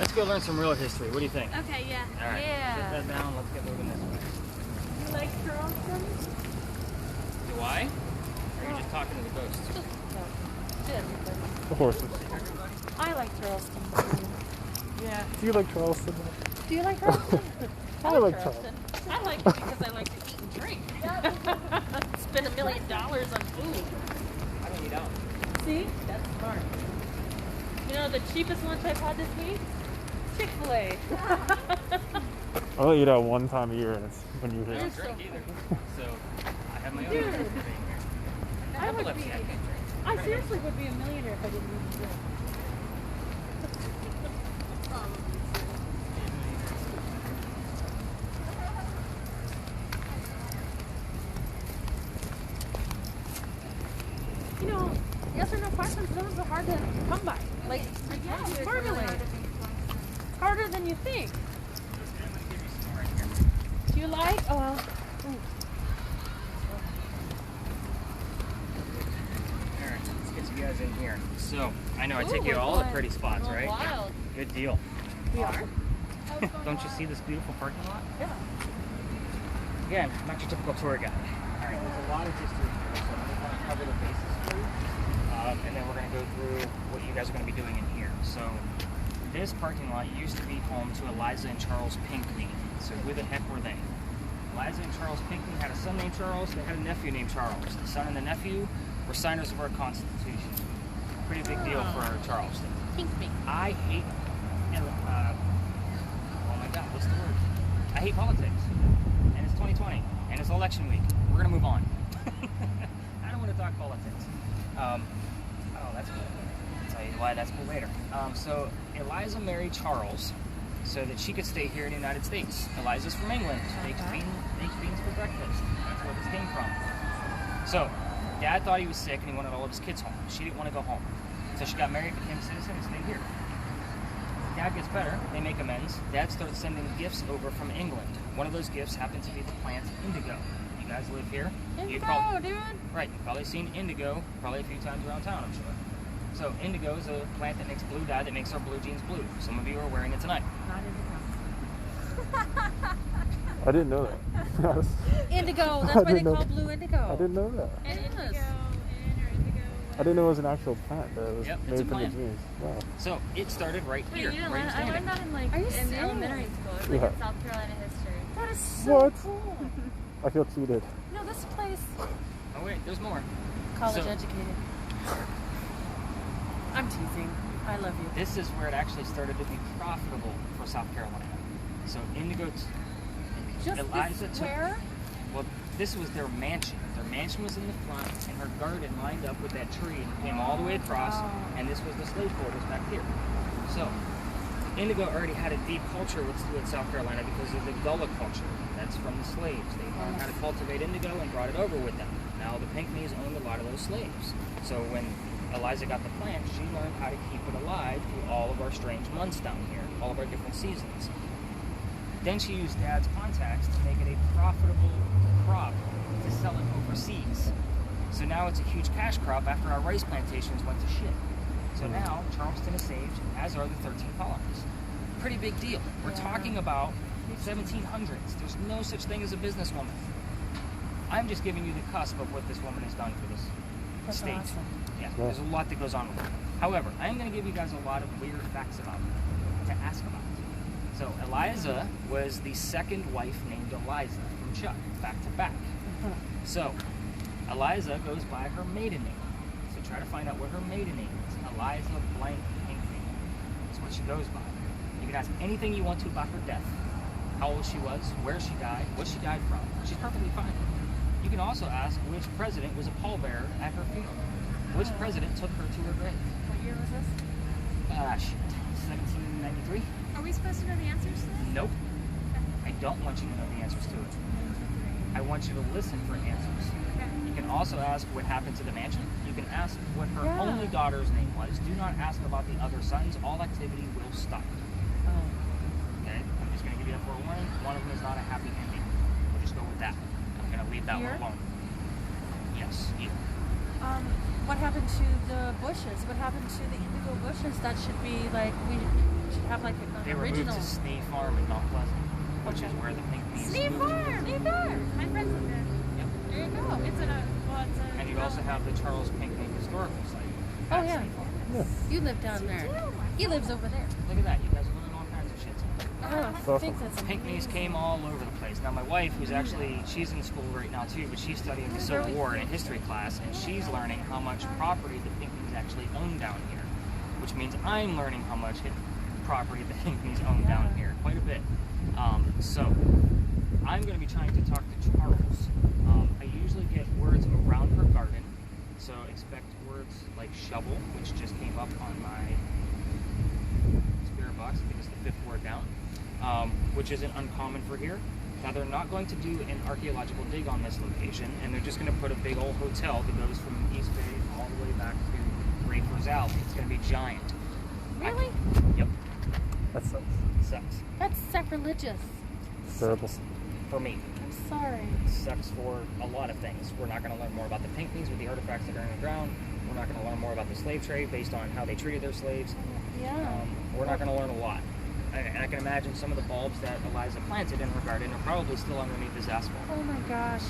Let's go learn some real history. What do you think? Okay, yeah. All right. Yeah. Set that down. Let's get moving this way. You like Charleston? Do I? Or are you just talking to the ghosts? No. Everybody. The horses. I like Charleston too. Yeah. Do you like Charleston? Do you like Charleston? I like Charleston. I like it because I like to eat and drink. Spend $1 million on food. I don't eat out. See? That's smart. You know the cheapest lunch I've had this week? Chick-fil-A. I only eat out one time a year, and it's when you're I here. don't drink either. So I have my own Dude. reason for being here. I would Epilepsy, be. I can't drink. I seriously would be a millionaire if I didn't need to drink. Jasmine, those are hard to come by. Like, marmalade. It's harder than you think. Do you like? Oh, well. Alright, let's get you guys in here. So, I know I take you to all the pretty spots, right? Wild. Good deal. We are. Don't you see this beautiful parking lot? Yeah. Again, not your typical tour guide. Alright, there's a lot of history here, so I'm going to cover the basis for you. And then we're going to go through what you guys are going to be doing in here. So, this parking lot used to be home to Eliza and Charles Pinckney. So, who the heck were they? Eliza and Charles Pinckney had a son named Charles, they had a nephew named Charles. The son and the nephew were signers of our Constitution. Pretty big deal for Charleston. Pinckney. I hate, oh my God, what's the word? I hate politics. And it's 2020, and it's election week. We're gonna move on. I don't want to talk politics. Oh, that's cool. I'll tell you why that's cool later. So Eliza married Charles so that she could stay here in the United States. Eliza's from England. She makes beans for breakfast. That's where this came from. So, Dad thought he was sick and he wanted all of his kids home. She didn't want to go home. So she got married, became a citizen, and stayed here. Dad gets better. They make amends. Dad starts sending gifts over from England. One of those gifts happened to be the plant indigo. You guys live here. Indigo, dude. Right. You've probably seen indigo probably a few times around town, I'm sure. So indigo is a plant that makes blue dye that makes our blue jeans blue. Some of you are wearing it tonight. I didn't know that. Indigo. That's I why they didn't know call that. blue indigo. I didn't know that. And Yes. indigo in or indigo. I didn't know it was an actual plant that was Yep, it's made a from the plant. jeans. Wow. So it started right Wait, here, you didn't where learn? you're I learned standing. that in Are you in serious? elementary school. It's like Yeah. in South Carolina history. That is so What? cool. I feel cheated. No, this place. Oh wait, there's more. College So- educated. I'm teasing. I love you. This is where it actually started to be profitable for South Carolina. So indigo, Just Eliza this took. square? Well, this was their mansion. Their mansion was in the front, and her garden lined up with that tree and came all the way across. And this was the slave quarters back here. So indigo already had a deep culture with South Carolina because of the Gullah culture. That's from the slaves. They learned how to cultivate indigo and brought it over with them. Now the Pinckneys owned a lot of those slaves. So when Eliza got the plant, she learned how to keep it alive through all of our strange months down here, all of our different seasons. Then she used Dad's contacts to make it a profitable crop to sell it overseas. So now it's a huge cash crop after our rice plantations went to shit. So now Charleston is saved, as are the 13 colonies. Pretty big deal. We're talking about 1700s. There's no such thing as a businesswoman. I'm just giving you the cusp of what this woman has done for this That's state. awesome. Yeah, there's a lot that goes on with it. However, I am going to give you guys a lot of weird facts about it to ask about. So Eliza was the second wife named Eliza from Chuck, back to back. So Eliza goes by her maiden name. So try to find out what her maiden name is. Eliza blank Pinckney is what she goes by. You can ask anything you want to about her death. How old she was, where she died, what she died from. She's perfectly fine. You can also ask which president was a pallbearer at her funeral. Which president took her to her grave? What year was this? Shit. 1793? Are we supposed to know the answers to this? Nope. I don't want you to know the answers to it. I want you to listen for answers. You can also ask what happened to the mansion. You can ask what her only daughter's name was. Do not ask about the other sons. All activity will stop. Okay? I'm just going to give you a forewarning. One of them is not a happy ending. We'll just go with that. I'm going to leave that one alone. Yes, here. What happened to the bushes? What happened to the indigo bushes? That should be like, we should have like an They were moved original. to Snee Farm in Mount Pleasant, which is where the Pinckneys Snee moved. Farm! Snee Farm! My friends live there. Yep. There you go. It's a... And you also have the Charles Pinckney Historical Site. Oh, at yeah. Snee Farm. You live down there. He lives over there. Look at that. You guys are learning all kinds of shit. Oh, I think that's Pinckneys amazing. came all over the place. Now my wife, who's actually, she's in school right now too, but she's studying the Civil War in a history class, and she's learning how much property the Pinckneys actually own down here, which means I'm learning how much property the Pinckneys own down here, quite a bit. So I'm going to be trying to talk to Charles. I usually get words around her garden, so expect words like shovel, which just came up on my spirit box. I think it's the 5th word down. Which isn't uncommon for here. Now they're not going to do an archaeological dig on this location, and they're just going to put a big old hotel that goes from East Bay all the way back to Rafer's Alley. It's going to be giant. Really? Yep. That sucks. Sucks. That's sacrilegious. It's terrible. For me. I'm sorry. It sucks for a lot of things. We're not going to learn more about the Pinckneys with the artifacts that are in the ground. We're not going to learn more about the slave trade based on how they treated their slaves. Yeah. We're not going to learn a lot. And I can imagine some of the bulbs that Eliza planted in her garden are probably still underneath this asphalt. Oh my gosh.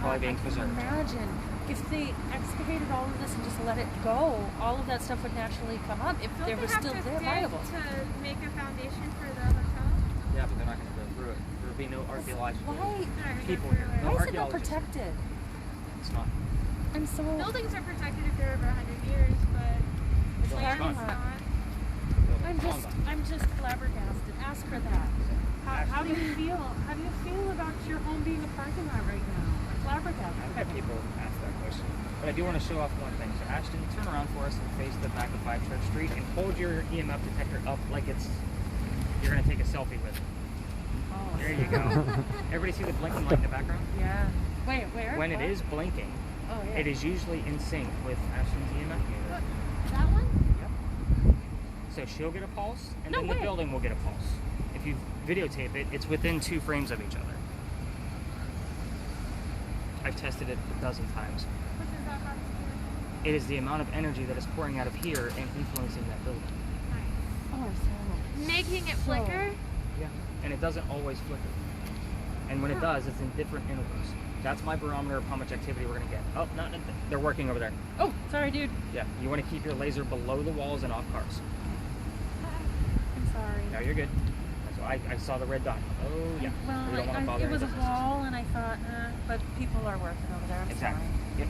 Probably being I can preserved. imagine if they excavated all of this and just let it go, all of that stuff would naturally come up if Don't there they was have still to there dig viable. to make a foundation for the hotel? Yeah, but they're not going to go through it. There will be no archaeological Why? They're not gonna go people through here. it. No Why is it not archaeologists. protected? It's not. I'm so. Buildings are protected if they're over 100 years, but It's land not. is not. I'm just flabbergasted. Ask her that. How do you feel? How do you feel about your home being a parking lot right now? Flabbergasted. I've had people ask that question. But I do want to show off one thing. So Ashton, turn around for us and face the back of 5 Church Street and hold your EMF detector up like you're going to take a selfie with it. Oh, There you go. Everybody see the blinking light in the background? Yeah. Wait, where? When it What? is blinking, Oh, yeah. it is usually in sync with Ashton's EMF meter. That one? Yep. So she'll get a pulse, and No then way. the building will get a pulse. If you videotape it, it's within 2 frames of each other. I've tested it a dozen times. What does that have to do with It is the amount of energy that is pouring out of here and influencing that building. Oh, I'm so. making it flicker? Yeah. And it doesn't always flicker. And when it does, it's in different intervals. That's my barometer of how much activity we're going to get. Oh, they're working over there. Oh, sorry, dude. Yeah, you want to keep your laser below the walls and off cars. I'm sorry. No, you're good. So I saw the red dot. Oh, yeah. Well, We don't want to bother it was a any businesses. wall, and I thought, but people are working over there. I'm Exactly. sorry.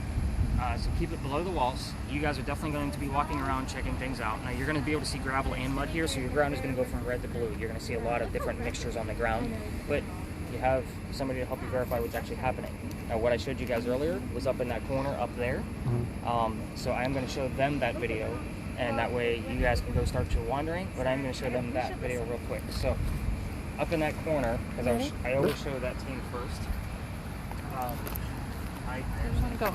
Yep. So keep it below the walls. You guys are definitely going to be walking around checking things out. Now you're going to be able to see gravel and mud here, so your ground is going to go from red to blue. You're going to see a lot of different mixtures on the ground, but you have somebody to help you verify what's actually happening. Now what I showed you guys earlier was up in that corner up there. So I'm going to show them that video, and that way you guys can go start your wandering, but I'm going to show them that video real quick. So up in that corner, because I always show that team first. I just want to go.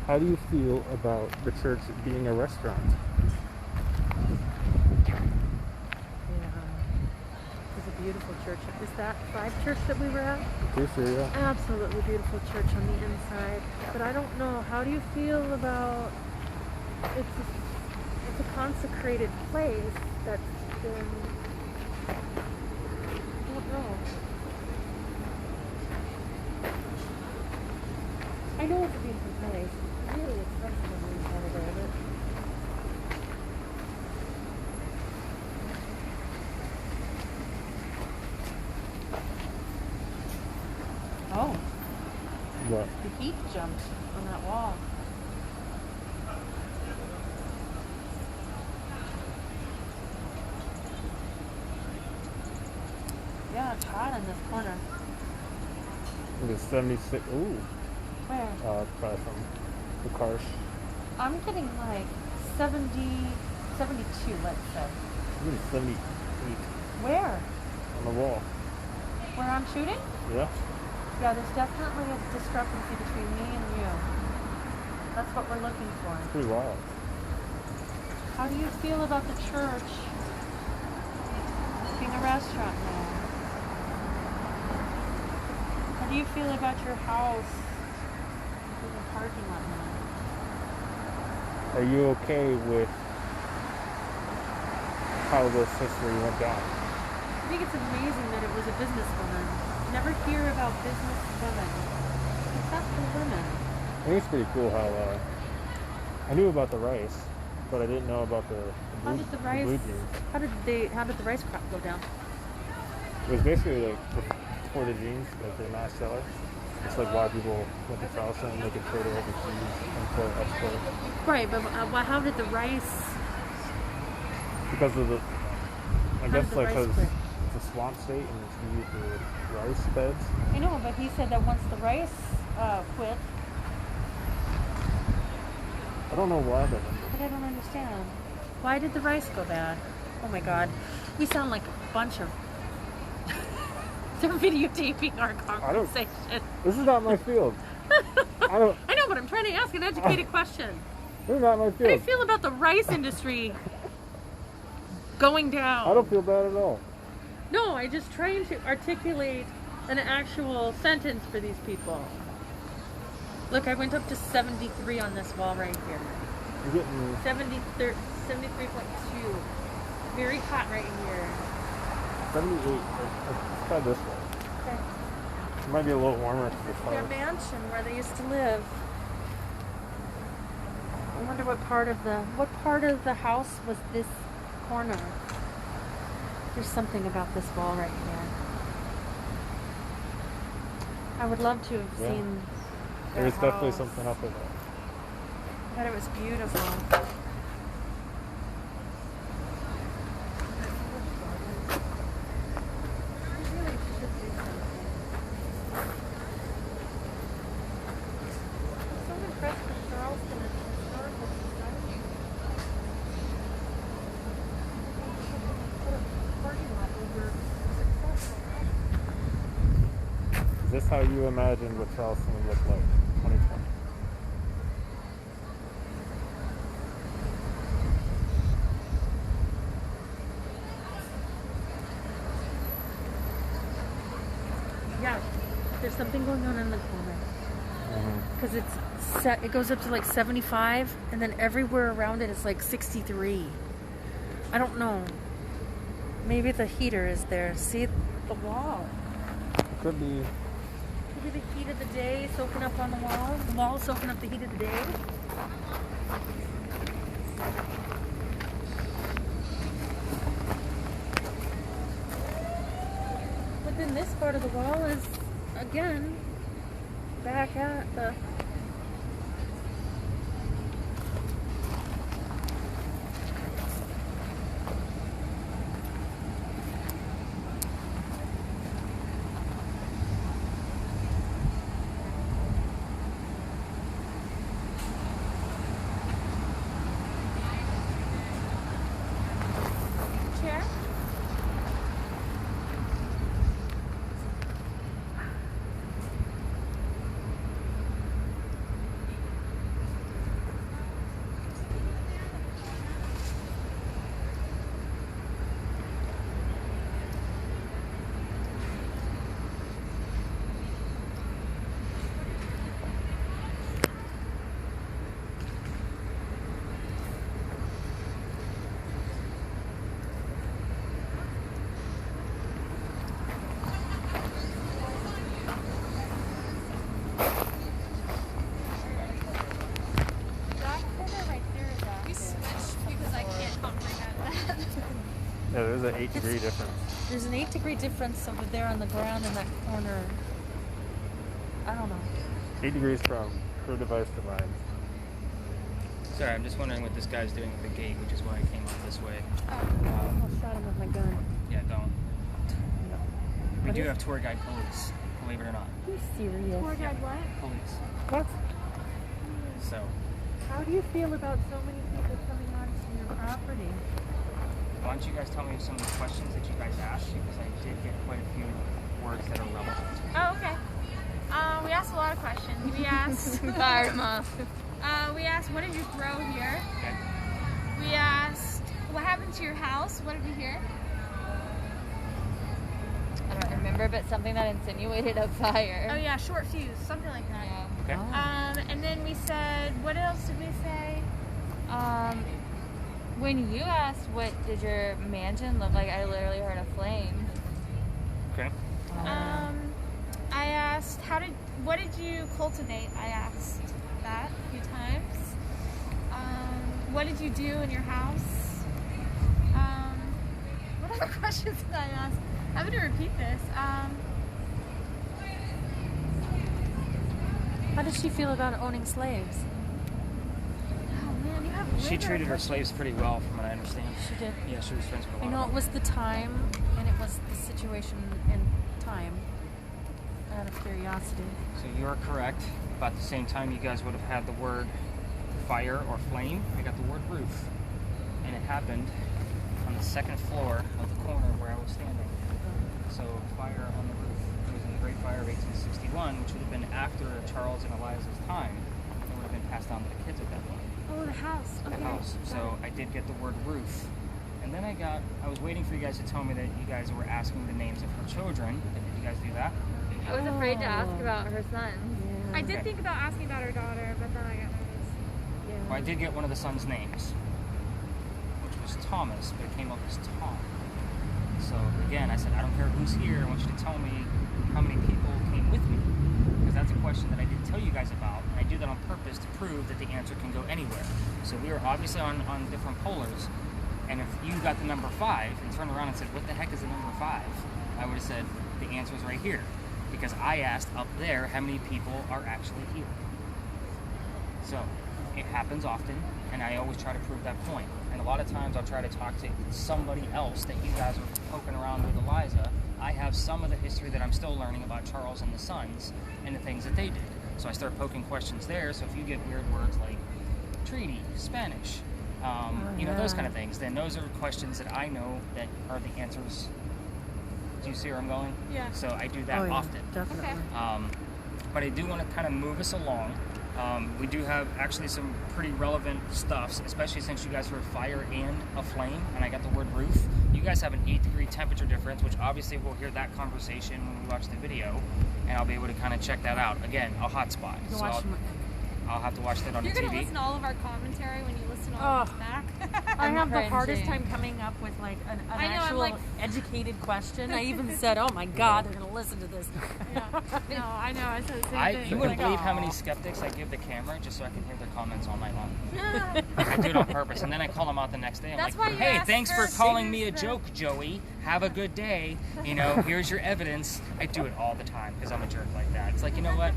How do you feel about the church being a restaurant? Yeah. It's a beautiful church. Is that 5 Church that we were at? Okay, sure, yeah. Absolutely beautiful church on the inside. But I don't know. How do you feel about it's a consecrated place that's been. I don't know. I know it's a beautiful place. It's really expensive on the inside of there, but. Oh, What? the heat jumped on that wall. Yeah, it's hot in this corner. It was 76. Ooh. Where? Probably from the cars. I'm getting like 70, 72, let's say. Even 78 Where? on the wall. Where I'm shooting? Yeah. Yeah, there's definitely a discrepancy between me and you. That's what we're looking for. Pretty wild. How do you feel about the church being a restaurant now? How do you feel about your house being a parking lot now? Are you okay with how this history went down? I think it's amazing that it was a businesswoman. You never hear about business women, except for women. I think it's pretty cool how I knew about the rice, but I didn't know about the How blue, did the the rice? blue jeans. How did the rice crop go down? It was basically like for the jeans, like they're not seller. It's like why people went to Charleston and they could trade it overseas and for export. Right, but how did the rice? Because of the, I How guess did the like rice because quit? it's a swamp state and it's used for rice beds. I know, but he said that once the rice quit, I don't know why, but but I don't understand. Why did the rice go bad? Oh my God, we sound like a bunch of. They're videotaping our conversation. this is not my field. I don't. I know, what I'm trying to ask an educated question. They're not my How do you field. feel about the rice industry going down? I don't feel bad at all. No, I'm just trying to articulate an actual sentence for these people. Look, I went up to 73 on this wall right here. I'm getting 73.2. Very hot right here. 78. Let's try this way. Okay. It might be a little warmer to the Their fire. mansion where they used to live. I wonder what part of the house was this corner. There's something about this wall right here. I would love to have Yeah. seen. There's their definitely house. something up with that. I thought it was beautiful. I'm so impressed with Charleston and the historical society. Put a parking lot over successful. Is this how you imagined what Charleston would look like 2020? Yeah, there's something going on in the corner. Because it goes up to like 75, and then everywhere around it is like 63. I don't know. Maybe the heater is there. See the wall. Could be. Maybe the heat of the day soaking up on the wall. The wall soaking up the heat of the day. But then this part of the wall is, again, back at the... chair. Yeah, there's an 8-degree difference. There's an 8-degree difference over there on the ground in that corner. I don't know. 8 degrees from per device to mine. Sorry, I'm just wondering what this guy's doing with the gate, which is why I came up this way. I almost shot him with my gun. Yeah, don't. We What do is- have tour guide police, believe it or not. Are you serious? Poor guy, what? Police. What? So, How do you feel about so many people coming onto your property? why don't you guys tell me some of the questions that you guys asked? Because I did get quite a few words that are relevant. Oh, okay. We asked a lot of questions. We asked, Fired him off. we asked, what did you throw here? Okay. We asked, what happened to your house? What did we hear? I don't remember, but something that insinuated a fire. Oh yeah, short fuse, something like that. Okay. And then we said, what else did we say? When you asked what did your mansion look like, I literally heard a flame. Okay. I asked, what did you cultivate? I asked that a few times. What did you do in your house? What other questions did I ask? I'm going to repeat this. How does she feel about owning slaves? Oh man, you have way She better treated her questions. slaves pretty well, from what I understand. She did. Yeah, she was friends with a lot You know, of it was the time, and it was the situation and time. Out of curiosity. them. So you are correct. About the same time you guys would have had the word fire or flame, I got the word roof. And it happened on the second floor of the corner where I was standing. So fire on the roof. It was in the Great Fire of 1861, which would have been after Charles and Eliza's time. passed down to the kids at that point. Oh, the house. The Okay. house. So I did get the word roof. And then I was waiting for you guys to tell me that you guys were asking the names of her children. Did you guys do that? I was afraid to ask about her sons. I did think about asking about her daughter, but then I got nervous. Well, I did get one of the sons' names, which was Thomas, but it came up as Tom. So again, I said, I don't care who's here. I want you to tell me how many people came with me, because that's a question that I didn't tell you guys about, and I do that on purpose to prove that the answer can go anywhere. So we were obviously on different polars, and if you got the number 5 and turned around and said, what the heck is the number 5? I would have said, the answer is right here, because I asked up there how many people are actually here. So it happens often, and I always try to prove that point. And a lot of times I'll try to talk to somebody else that you guys are poking around with Eliza. I have some of the history that I'm still learning about Charles and the sons and the things that they did. So I start poking questions there. So if you get weird words like treaty, Spanish, you know, those kind of things, then those are questions that I know that are the answers. Do you see where I'm going? Yeah. So I do that often. Definitely. Okay. But I do want to kind of move us along. We do have actually some pretty relevant stuffs, especially since you guys heard fire and a flame, and I got the word roof. You guys have an 8-degree temperature difference, which obviously we'll hear that conversation when we watch the video, and I'll be able to kind of check that out. Again, a hotspot. You So watch I'll have to watch that on You're the going to TV. listen to all of our commentary when you listen to all of this back. I have the hardest cringing. time coming up with like an I know, I'm actual like- educated question. I even said, "Oh my God, they're gonna listen to this." Yeah. No, I know. I said the same thing. You wouldn't Like, believe how aw. many skeptics I give the camera just so I can hear their comments all night long. I do it on purpose, and then I call them out the next day. I'm That's like, why you hey, asked thanks for her calling to me a use the- joke, Joey. Have a good day. You know, here's your evidence. I do it all the time because I'm a jerk like that. It's like, you know what?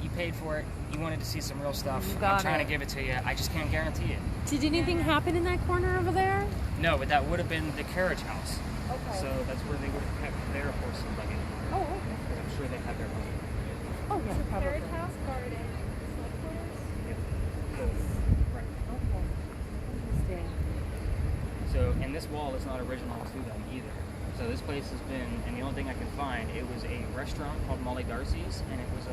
You paid for it. You wanted to see some real stuff. You I'm got trying it. to give it to you. I just can't guarantee it. Did anything happen in that corner over there? No, but that would have been the carriage house. Okay. So that's where they would have kept their horse and buggy. Oh, okay. Because I'm sure they had their own. Oh, yeah, probably. Carriage house, garden, select quarters. Right. Okay. Interesting. So, and this wall is not original to them either. So this place has been, and the only thing I can find, it was a restaurant called Molly Darcy's, and it was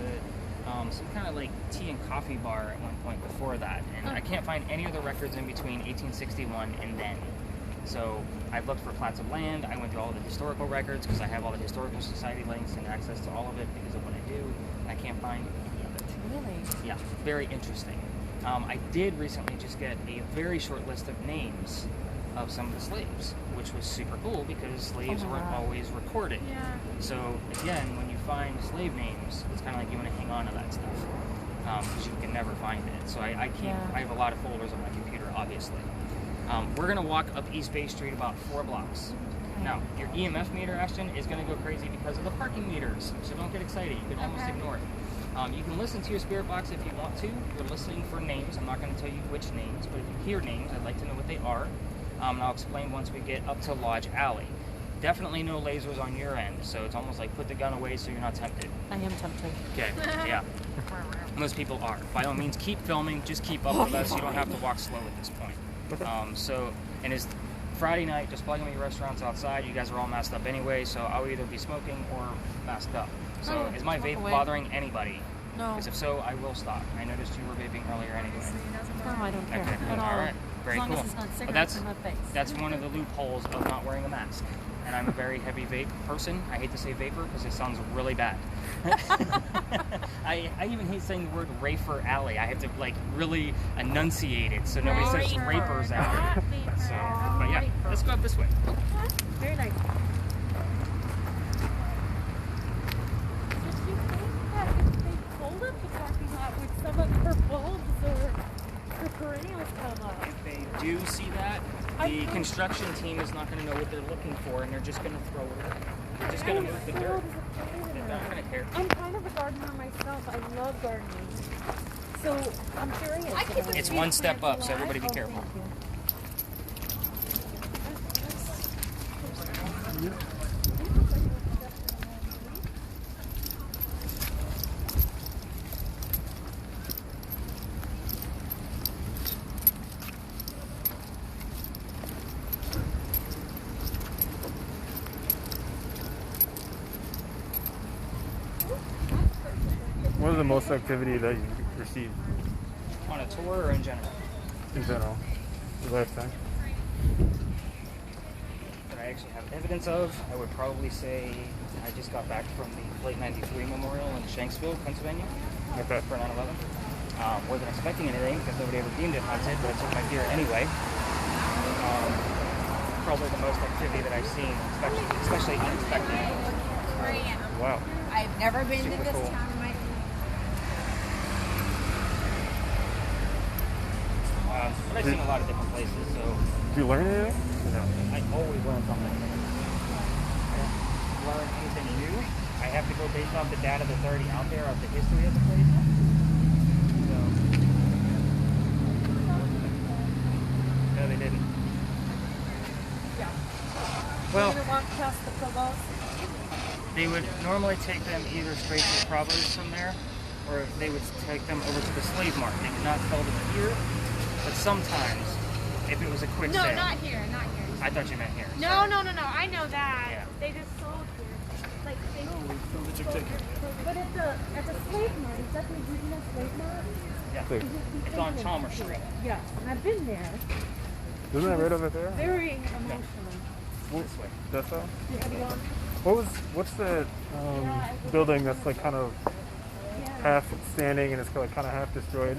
some kind of like tea and coffee bar at one point before that. And I can't find any other records in between 1861 and then. So I've looked for plots of land. I went through all of the historical records because I have all the historical society links and access to all of it because of what I do. And I can't find any of it. Really? Yeah, very interesting. I did recently just get a very short list of names of some of the slaves, which was super cool because slaves weren't always recorded. Yeah. So again, when you find slave names, it's kind of like you want to hang on to that stuff because you can never find it. So I keep, I have a lot of folders on my computer, obviously. We're gonna walk up East Bay Street about 4 blocks. Now, your EMF meter, Ashton, is gonna go crazy because of the parking meters. So don't get excited. You can almost ignore it. You can listen to your spirit box if you want to. You're listening for names. I'm not going to tell you which names, but if you hear names, I'd like to know what they are. And I'll explain once we get up to Lodge Alley. Definitely no lasers on your end, so it's almost like put the gun away so you're not tempted. I am tempted. Okay, yeah. Most people are. By all means, keep filming. Just keep up with us. You don't have to walk slow at this point. And it's Friday night, just plugging your restaurants outside. You guys are all masked up anyway, so I'll either be smoking or masked up. So is my vape bothering anybody? No. Because if so, I will stop. I noticed you were vaping earlier anyway. No, I don't care Okay, at all. all right. Very as long cool. as it's not But cigarettes in my face. that's one of the loopholes of not wearing a mask. And I'm a very heavy vape person. I hate to say vapor because it sounds really bad. I even hate saying the word Rafer Alley. I have to like really enunciate it so nobody says Rapers Alley. So, but yeah, let's go up this way. Very nice. Did you think that if they pulled up the parking lot, would some of her bulbs or her perennials come up? If they do see that, the construction team is not going to know what they're looking for, and they're just going to throw it. They're just going to move the dirt. They're not going to care. I'm kind of a gardener myself. I love gardening. So I'm curious. It's one step up, so everybody be careful. What is the most activity that you received? On a tour or in general? In general. The last time. That I actually have evidence of, I would probably say I just got back from the Flight 93 Memorial in Shanksville, Pennsylvania, Okay. for 9/11. Wasn't expecting anything because nobody ever deemed it haunted, but I took my gear anyway. Probably the most activity that I've seen, especially unexpected. Wow. I've never been Super to this cool. town in my But I've seen a lot of different places, so Did you learn anything? No. I always learn something. I don't learn anything new. I have to go based off the data that's already out there of the history of the place. So, no, they didn't. Well, You're gonna walk past the provost. they would normally take them either straight to the Provost from there, or they would take them over to the slave market. They would not sell them here, but sometimes, if it was a quick No, sale. not here. I thought you meant here. No. I know that. Yeah. They just sold here. Like they. But at the slave mart, is that the original slave mart? Yeah. Like, It's on Chalmers Street. Yeah, and I've been there. isn't that right over there? Very emotional. This way. That's all? Have you gone? What's that building that's like kind of half standing and it's kind of half destroyed?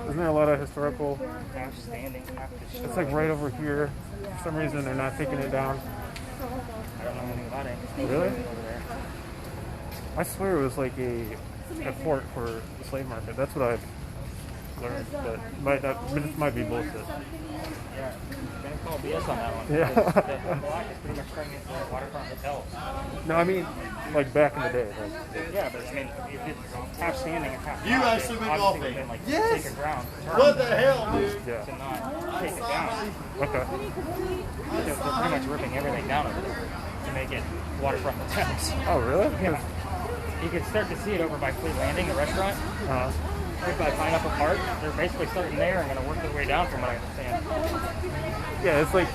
Isn't there a lot of historical? Half standing, half destroyed. It's like right over here. For some reason they're not taking it down. I don't know anything about it. Really? Over there. I swear it was like a fort for the slave market. That's what I've learned. But it might be bullshit. Yeah. Gonna call BS on that one. Yeah. Because the block is pretty much turning into a waterfront hotel. No, I mean like back in the day. Like, Yeah, but I mean, if it's half standing and half You not, actually it been obviously golfing? would have been like Yes. sacred ground. What the hell, dude? yeah. To not take it down. Okay. They're pretty much ripping everything down over there to make it waterfront hotels. Oh really? Yeah. You can start to see it over by Fleet Landing, the restaurant. Uh, Right by Pineapple Park. They're basically starting there and going to work their way down from what I understand. yeah, it's like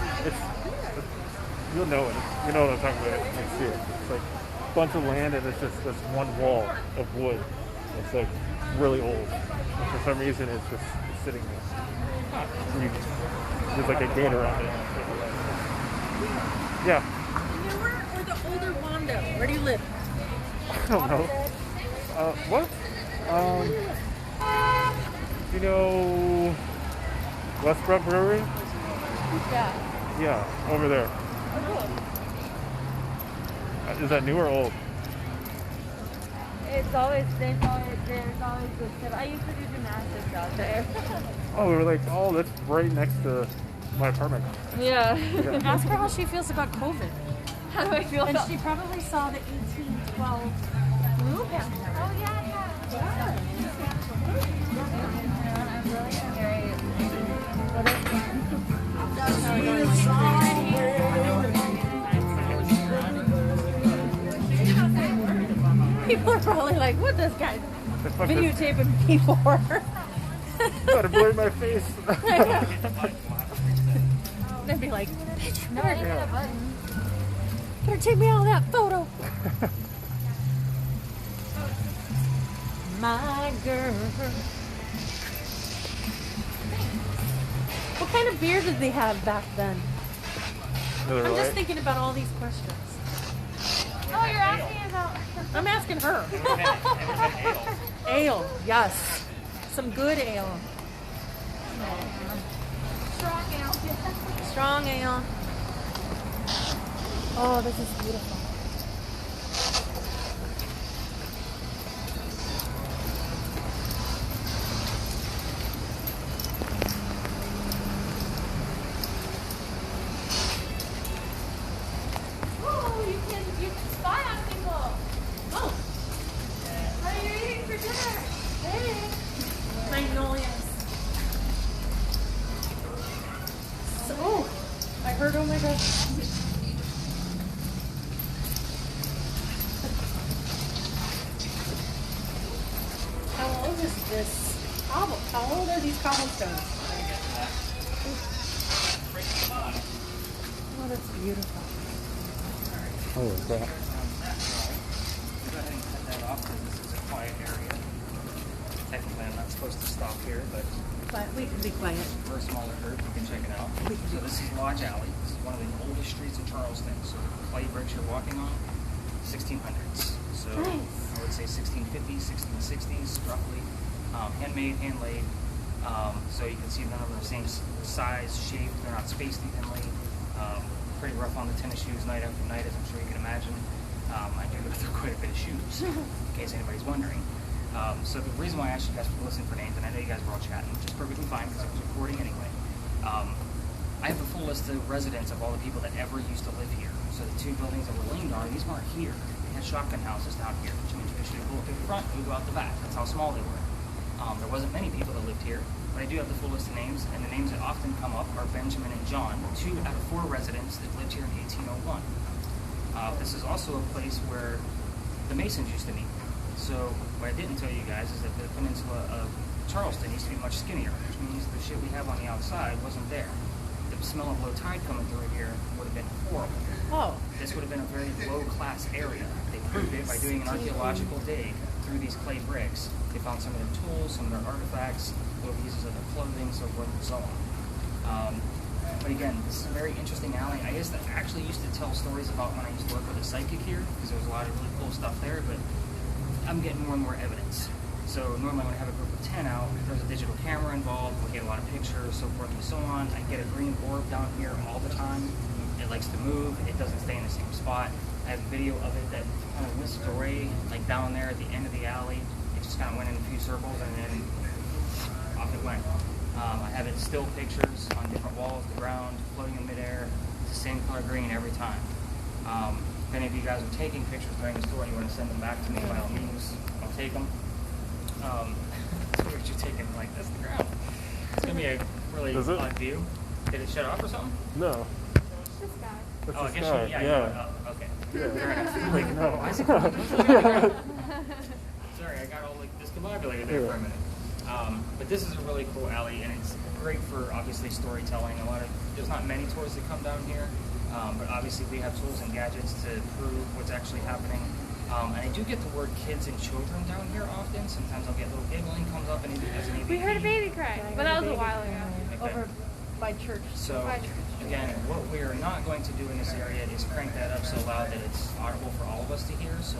you'll know it. You know what I'm talking about when you see it. It's like a bunch of land and it's just this one wall of wood. It's like really old. And for some reason it's just sitting there. There's like a gate around it. Yeah. Newer or the older Wanda? Where do you live? I don't know. What? You know Westbrook Brewery? Yeah. Yeah, over there. Is that new or old? There's always good stuff. I used to do gymnastics out there. Oh, we were like, oh, that's right next to my apartment. Yeah. Ask her how she feels about COVID. How do I feel And about she probably saw the 1812 flu pandemic. Oh yeah. I'm really very People are probably like, what this guy They fucking videotaping me for? gotta blur my face. They'd be like, bitch, no, I hit a button. better take me out of that photo. My girl. What kind of beer did they have back then? Another I'm just light. thinking about all these questions. Oh, you're asking about. I'm asking her. Ale, yes. Some good ale. Strong ale. Strong ale. Oh, this is beautiful. Oh, you can spy on people. Oh, What are you eating for dinner? Hey. magnolias. So, oh, I heard, oh my god. How old is this cobble? How old are these cobblestones? Oh, that's beautiful. Holy crap. Go ahead and cut that off because this is a quiet area. Technically, I'm not supposed to stop here, but We can be quiet. For a smaller group, you can check it out. So this is Lodge Alley. This is one of the oldest streets in Charleston. So the clay bricks you're walking on, 1600s. So I would say 1650s, 1660s, roughly. Handmade, hand laid. So you can see none of them are the same size, shape. They're not spaced evenly. Pretty rough on the tennis shoes night after night, as I'm sure you can imagine. I do go through quite a bit of shoes, in case anybody's wondering. So the reason why I asked you guys to listen for names, and I know you guys were all chatting, which is perfectly fine because I was recording anyway. I have a full list of residents of all the people that ever used to live here. So the two buildings that were leaned on, these weren't here. They had shotgun houses down here, which means you could shoot a bullet through the front and you go out the back. That's how small they were. There wasn't many people that lived here, but I do have the full list of names, and the names that often come up are Benjamin and John, 2 out of 4 residents that lived here in 1801. This is also a place where the Masons used to meet. So what I didn't tell you guys is that the peninsula of Charleston used to be much skinnier, which means the shit we have on the outside wasn't there. The smell of low tide coming through here would have been horrible. Oh. This would have been a very low-class area. They proved it by doing an archaeological dig through these clay bricks. They found some of their tools, some of their artifacts, little pieces of their clothing, so forth and so on. But again, this is a very interesting alley. I actually used to tell stories about when I used to work with a psychic here, because there was a lot of really cool stuff there, but I'm getting more and more evidence. So normally when I have a group of 10 out, there's a digital camera involved, we get a lot of pictures, so forth and so on. I get a green orb down here all the time. It likes to move, it doesn't stay in the same spot. I have a video of it that kind of whisked away, like down there at the end of the alley. It just kind of went in a few circles and then off it went. I have it still pictures on different walls, the ground, floating in midair. It's the same color green every time. If any of you guys are taking pictures during the tour and you want to send them back to me, by all means, I'll take them. So what you're taking like this, the ground. It's going to be a really odd view. Did it shut off or something? No. It's the sky. It's Oh, the I guess sky. yeah. Oh, okay. Yeah. Fair enough. Like, no. Why is it going? Sorry, I got all like discombobulated there for a minute. But this is a really cool alley, and it's great for obviously storytelling. There's not many tours that come down here, but obviously we have tools and gadgets to prove what's actually happening. And I do get the word kids and children down here often. Sometimes I'll get little giggling comes up and as an ABD. We heard a baby cry, but that was a while ago. Okay. Over by church. So again, what we are not going to do in this area is crank that up so loud that it's audible for all of us to hear. So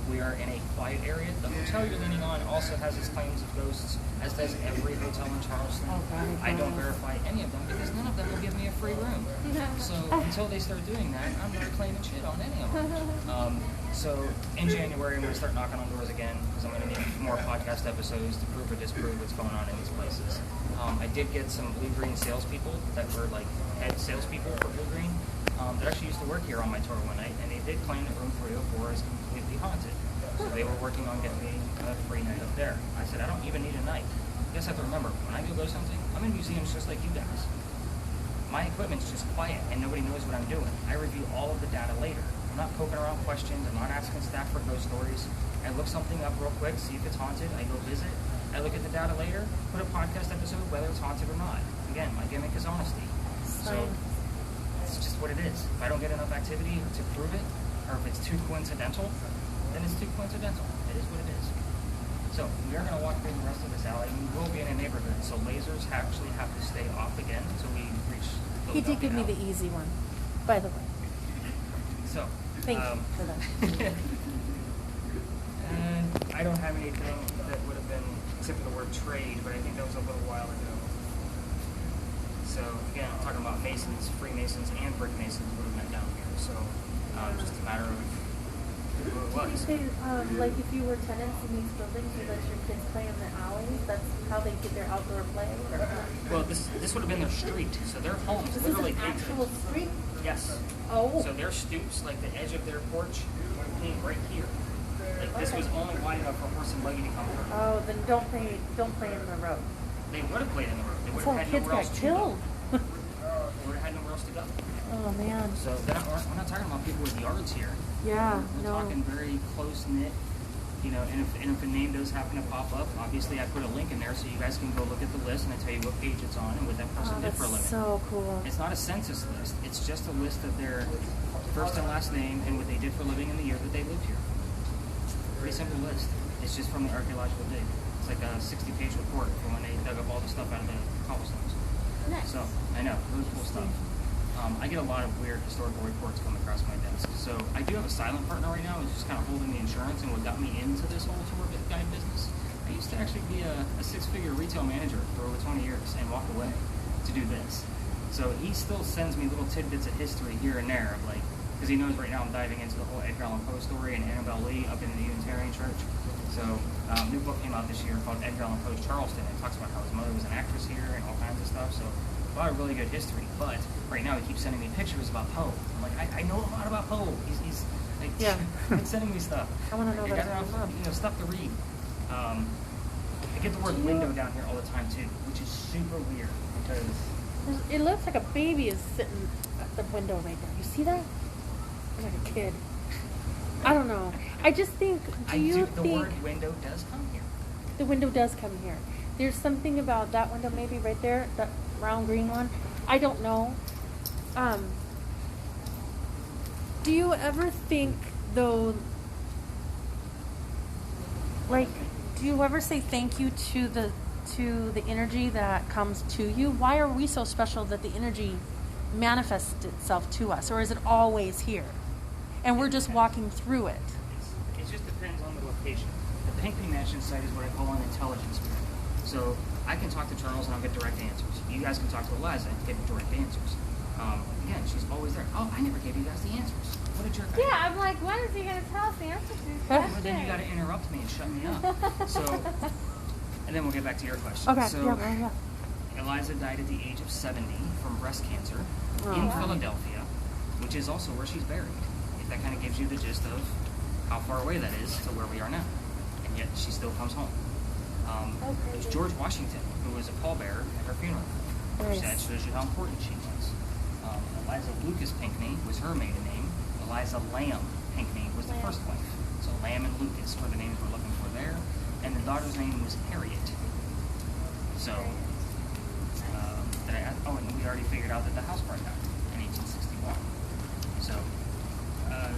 we are in a quiet area. The hotel you're leaning on also has its claims of ghosts, as does every hotel in Charleston. Oh, God, I don't verify any of them because none of them will give me a free room. So until they start doing that, I'm not claiming shit on any of them. So in January, I'm going to start knocking on doors again because I'm going to need more podcast episodes to prove or disprove what's going on in these places. I did get some blue-green salespeople that were like head salespeople for blue-green that actually used to work here on my tour one night, and they did claim that room 304 is completely haunted. So they were working on getting me a free night up there. I said, I don't even need a night. You guys have to remember, when I go ghost hunting, I'm in museums just like you guys. My equipment's just quiet and nobody knows what I'm doing. I review all of the data later. I'm not poking around questions. I'm not asking staff for ghost stories. I look something up real quick, see if it's haunted. I go visit. I look at the data later, put a podcast episode whether it's haunted or not. Again, my gimmick is honesty. So it's just what it is. If I don't get enough activity to prove it, or if it's too coincidental, then it's too coincidental. It is what it is. So we are going to walk through the rest of this alley. We will be in a neighborhood, so lasers actually have to stay off again until we reach He did give me the easy one, by the way. So Thank you for that. and I don't have anything that would have been, except for the word trade, but I think that was a little while ago. So again, I'm talking about Masons, Freemasons, and Brick Masons would have met down here. So just a matter of who it Did you was. say, like if you were tenants in these buildings, you let your kids play in the alleys? That's how they get their outdoor play? Well, this would have been their street, so their homes This is literally an came actual street? Yes. Oh. So their stoops, like the edge of their porch, came right here. Like this was only wide enough for a horse and buggy to come over. Oh, then don't play in the road. They would have played in the road. They would Some have had kids nowhere got else killed. to go. They would have had nowhere else to go. Oh man. So we're not talking about people with yards here. Yeah. We're talking very close knit. You know, and if a name does happen to pop up, obviously I put a link in there so you guys can go look at the list and I tell you what page it's on and what that person did for a living. So cool. It's not a census list. It's just a list of their first and last name and what they did for a living in the year that they lived here. Pretty simple list. It's just from the archaeological dig. It's like a 60-page report from when they dug up all the stuff out of the cobblestones. Nice. So, I know, really cool stuff. I get a lot of weird historical reports coming across my desk. So, I do have a silent partner right now who's just kind of holding the insurance and what got me into this whole tour guide business. I used to actually be a six-figure retail manager for over 20 years and walk away to do this. So, he still sends me little tidbits of history here and there, of like, because he knows right now I'm diving into the whole Edgar Allan Poe story and Annabelle Lee up in the Unitarian Church. So, new book came out this year called Edgar Allan Poe's Charleston. It talks about how his mother was an actress here and all kinds of stuff. So, a lot of really good history. But right now, he keeps sending me pictures about Poe. I'm like, I know a lot about Poe. He's like, Yeah. he's sending me stuff. I want to know I got about enough, stuff to read. I get the word window down here all the time too, which is super weird because It looks like a baby is sitting at the window right there. You see that? It's like a kid. I don't know. I just think, the think word window does come here. the window does come here? There's something about that window maybe right there, that round green one. I don't know. Do you ever think though, like, do you ever say thank you to the energy that comes to you? Why are we so special that the energy manifests itself to us, or is it always here and we're just walking through it? It just depends on the location. The Pinckney Mansion site is what I call an intelligence bureau. So I can talk to Charles and I'll get direct answers. You guys can talk to Eliza and get direct answers. Again, she's always there. Oh, I never gave you guys the answers. What a jerk. Yeah, I'm like, when is he going to tell us the answer to these Well, questions? then you got to interrupt me and shut me up. So, and then we'll get back to your question. Okay. So, Yeah. Eliza died at the age of 70 from breast cancer in Philadelphia, which is also where she's buried. If that kind of gives you the gist of how far away that is to where we are now. And yet she still comes home. It was George Washington who was a pallbearer at her funeral. Nice. That shows you how important she was. Eliza Lucas Pinckney was her maiden name. Eliza Lamb Pinckney was the first wife. So Lamb and Lucas were the names we're looking for there. And the daughter's name was Harriet. So, and we already figured out that the house burned down in 1861. So, I'm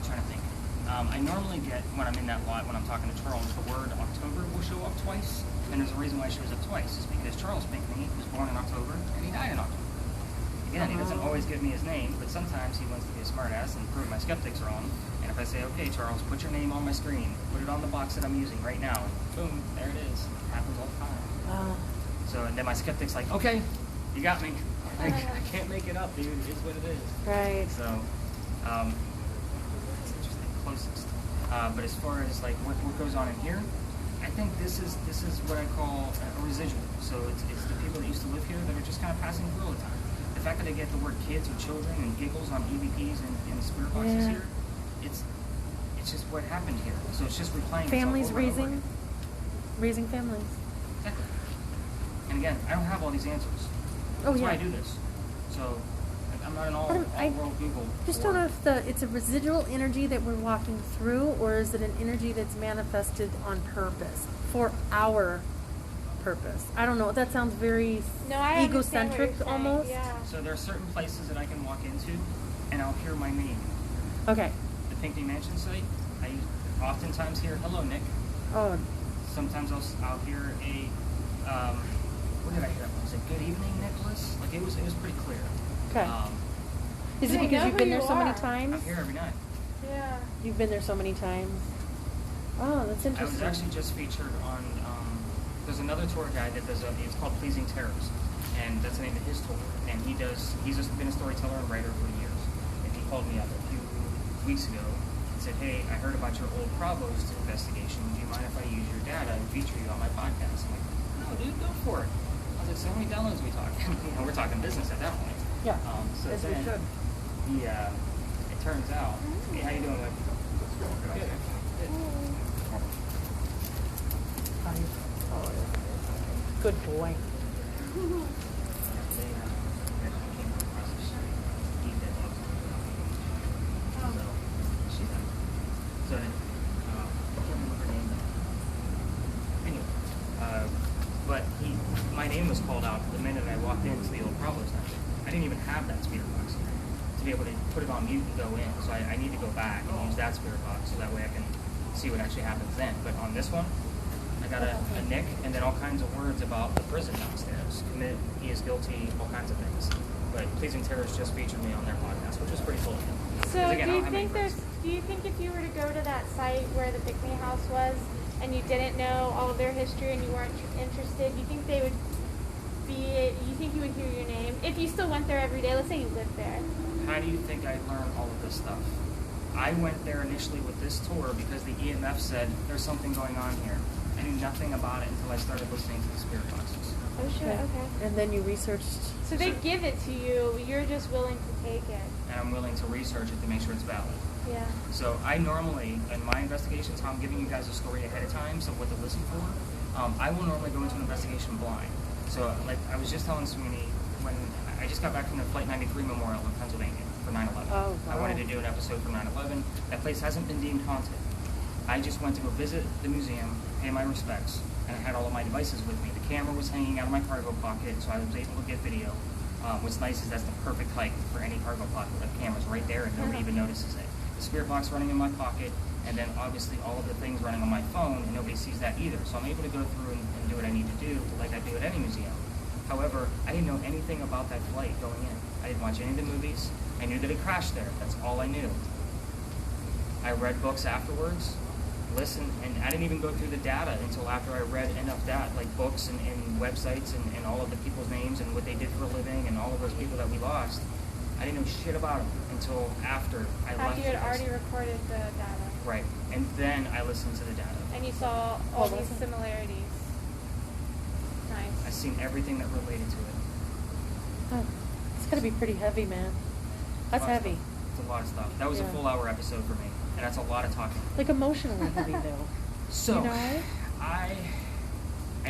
trying to think. I normally get, when I'm in that lot, when I'm talking to Charles, the word October will show up twice. And there's a reason why it shows up twice, is because Charles Pinckney was born in October and he died in October. Again, he doesn't always give me his name, but sometimes he wants to be a smartass and prove my skeptics wrong. And if I say, okay, Charles, put your name on my screen, put it on the box that I'm using right now, and boom, there it is. It happens all the time. So, and then my skeptic's like, okay, you got me. I can't make it up, dude. It's what it is. Right. So, it's interesting, closest. But as far as like what goes on in here, I think this is what I call a residual. So it's the people that used to live here that are just kind of passing through all the time. The fact that they get the word kids or children and giggles on EVPs and the spirit boxes here, it's just what happened here. So it's just replaying Families itself over and over raising families. Exactly. And again, I don't have all these answers. Oh, That's yeah. why I do this. So I'm not an all-world Google. Just don't know if it's a residual energy that we're walking through, or is it an energy that's manifested on purpose for our purpose? I don't know. That sounds very No, I understand what egocentric you're saying, almost. Yeah. So there are certain places that I can walk into, and I'll hear my name. Okay. The Pinckney Mansion site, I oftentimes hear, hello, Nick. Oh, Sometimes I'll hear a, what did I hear? Was it good evening, Nicholas? Like it was pretty clear. okay. Is it They because know you've been who there you so many are. times? I'm here every night. Yeah. You've been there so many times. Oh, that's I interesting. was actually just featured on, there's another tour guide that does, it's called Pleasing Terrors. And that's the name of his tour. And he's just been a storyteller and writer for years. And he called me up a few weeks ago and said, hey, I heard about your old Provost investigation. Would you mind if I use your data and feature you on my podcast? I'm like, no, dude, go for it. I was like, so how many downloads are we talking? We're talking business at that point. Yeah. So As we then, should. it turns out, hey, how you doing, Mike? Good. Good boy. But my name was called out the minute I walked into the old Provost Center. I didn't even have that spirit box to be able to put it on mute and go in. So I need to go back and use that spirit box so that way I can see what actually happens then. But on this one, I got a nick and then all kinds of words about the prison downstairs. Commit, he is guilty, all kinds of things. But Pleasing Terrors just featured me on their podcast, which was pretty cool. So Again, do I you don't have any think friends. do you think if you were to go to that site where the Pick Me House was and you didn't know all of their history and you weren't interested, you think they would you think you would hear your name if you still went there every day? Let's say you lived there. How do you think I learned all of this stuff? I went there initially with this tour because the EMF said there's something going on here. I knew nothing about it until I started listening to the spirit boxes. Oh shit, okay. And then you researched. So they give it to you, you're just willing to take it. And I'm willing to research it to make sure it's valid. Yeah. So I normally, in my investigations, how I'm giving you guys a story ahead of time, so what to listen for, I will normally go into an investigation blind. So like I was just telling Sweeney, when I just got back from the Flight 93 Memorial in Pennsylvania for 9/11. Oh, I wow. wanted to do an episode for 9/11. That place hasn't been deemed haunted. I just went to go visit the museum, pay my respects, and I had all of my devices with me. The camera was hanging out of my cargo pocket, so I was able to get video. What's nice is that's the perfect height for any cargo pocket. The camera's right there and nobody even notices it. The spirit box running in my pocket, and then obviously all of the things running on my phone, and nobody sees that either. So I'm able to go through and do what I need to do like I do at any museum. However, I didn't know anything about that flight going in. I didn't watch any of the movies. I knew that it crashed there. That's all I knew. I read books afterwards, listened, and I didn't even go through the data until after I read enough data, like books and websites and all of the people's names and what they did for a living and all of those people that we lost. I didn't know shit about them until after I left. After you had the place. already recorded the data. Right. And then I listened to the data. And you saw all these similarities. Nice. I seen everything that related to it. Oh, it's gonna be pretty heavy, man. That's A lot of heavy. stuff. It's a lot of stuff. That was a Yeah. full hour episode for me, and that's a lot of talking. Like emotionally heavy though. So, You know? I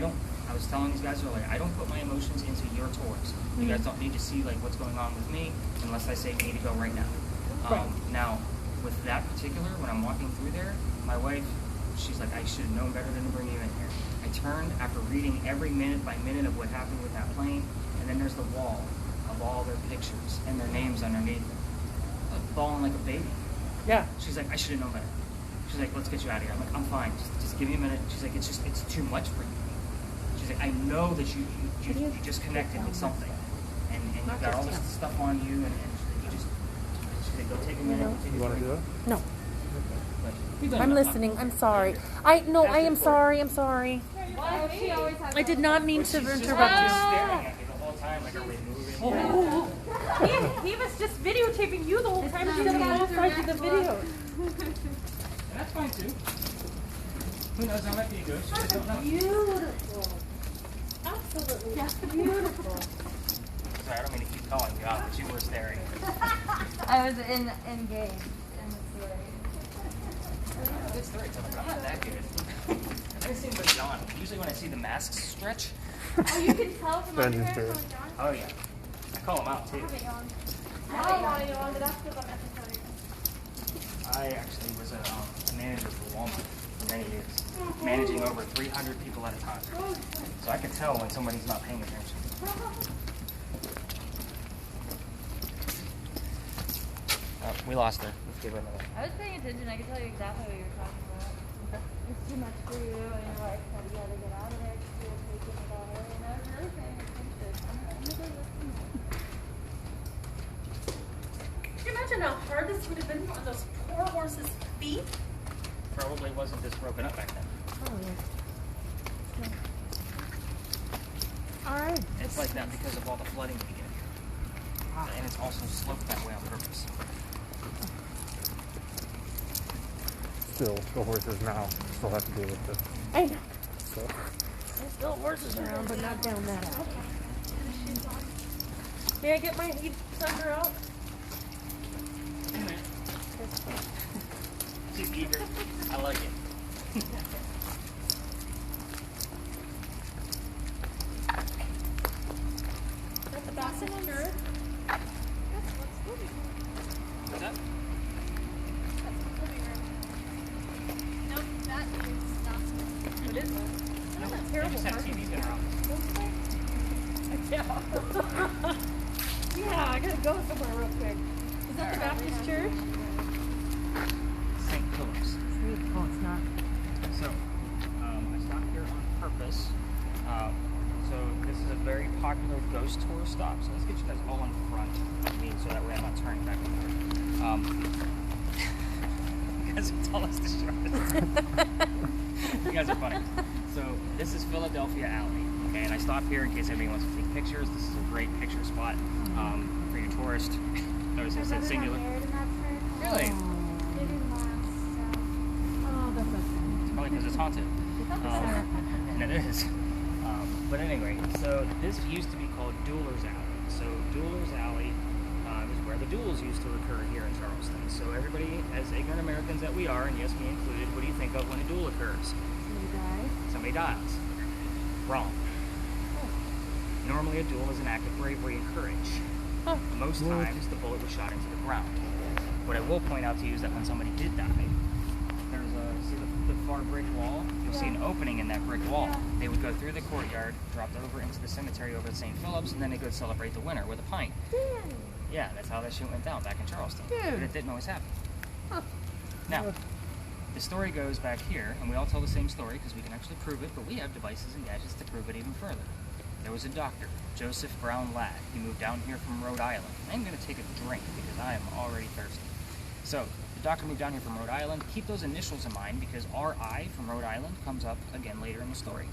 don't. I was telling these guys earlier, I don't put my emotions into your tours. You guys don't need to see like what's going on with me unless I say we need to go right now. Right. Now, with that particular, when I'm walking through there, my wife, she's like, I should have known better than to bring you in here. I turned after reading every minute by minute of what happened with that plane, and then there's the wall of all their pictures and their names underneath them. I'm bawling like a baby. Yeah. She's like, I should have known better. She's like, let's get you out of here. I'm like, I'm fine. Just give me a minute. She's like, it's too much for you. She's like, I know that you just connected with something, and you've got all this stuff on you, and you just. She's like, go take a minute. You want to do it? No. But we've done I'm enough. listening. I'm sorry. I am sorry. I'm sorry. What? She always has I did not mean to She's just interrupt you. staring at me the whole time, like, are we moving? He was just videotaping you the whole time instead of both sides of the video. And that's fine too. Who knows? I might be a ghost. You just don't know. Beautiful. Absolutely beautiful. Sorry, I don't mean to keep calling you out, but you were staring. I was engaged in the story. Good storytelling, but I'm not that good. I've never seen anybody yawn. Usually when I see the masks stretch. Oh, you can tell from Dungeon under here. Spirit. Oh yeah. I call them out too. I don't want to yawn, but that's because I'm necessary. I actually was a manager for Walmart for many years, managing over 300 people at a time. So I can tell when somebody's not paying attention. Oh, we lost her. Let's give her another. I was paying attention. I could tell you exactly what you were talking about. It's too much for you, and you're like, how do you gotta get out of there? Because you're thinking about her, and I was really paying attention. I'm never listening. Can you imagine how hard this would have been on those poor horses' feet? Probably wasn't this broken up back then. Oh yeah. All right. It's like that because of all the flooding we get. And it's also sloped that way on purpose. Still, the horses now still have to deal with this. I know. So, There's still horses around, but not down that alley. May I get my heat thunder out? She's eager. I like it. Got the back of my shirt. What's that? Nope, that is not. What is that? No, That's I terrible. just have Mark. TVs in her office. Yeah, I gotta go somewhere real quick. Is that the Baptist church? St. Philip's. Oh, it's not. So, I stopped here on the ghost tour stops. So let's get you guys all in front of me so that way I'm not turning back and forth. You guys are tallest to shortest. You guys are funny. So this is Philadelphia Alley. Okay, and I stop here in case anybody wants to take pictures. This is a great picture spot for your tourist. Notice I said singular. Really? They didn't last, so. Oh, that's okay. It's probably because it's haunted. And it is. But anyway, so this used to be called Dueler's Alley. So Dueler's Alley is where the duels used to occur here in Charleston. So everybody, as ignorant Americans that we are, and yes, me included, what do you think of when a duel occurs? Somebody dies. Wrong. Normally a duel is an act of bravery and courage. Most times the bullet was shot into the ground. What I will point out to you is that when somebody did die, there's see the far brick wall? You'll see an opening in that brick wall. They would go through the courtyard, dropped over into the cemetery over at St. Philip's, and then they'd go celebrate the winner with a pint. Yeah, that's how that shit went down back in Charleston. But it didn't always happen. Now, the story goes back here, and we all tell the same story because we can actually prove it, but we have devices and gadgets to prove it even further. There was a doctor, Joseph Brown Ladd. He moved down here from Rhode Island. I'm going to take a drink because I am already thirsty. So, the doctor moved down here from Rhode Island. Keep those initials in mind because RI from Rhode Island comes up again later in the story.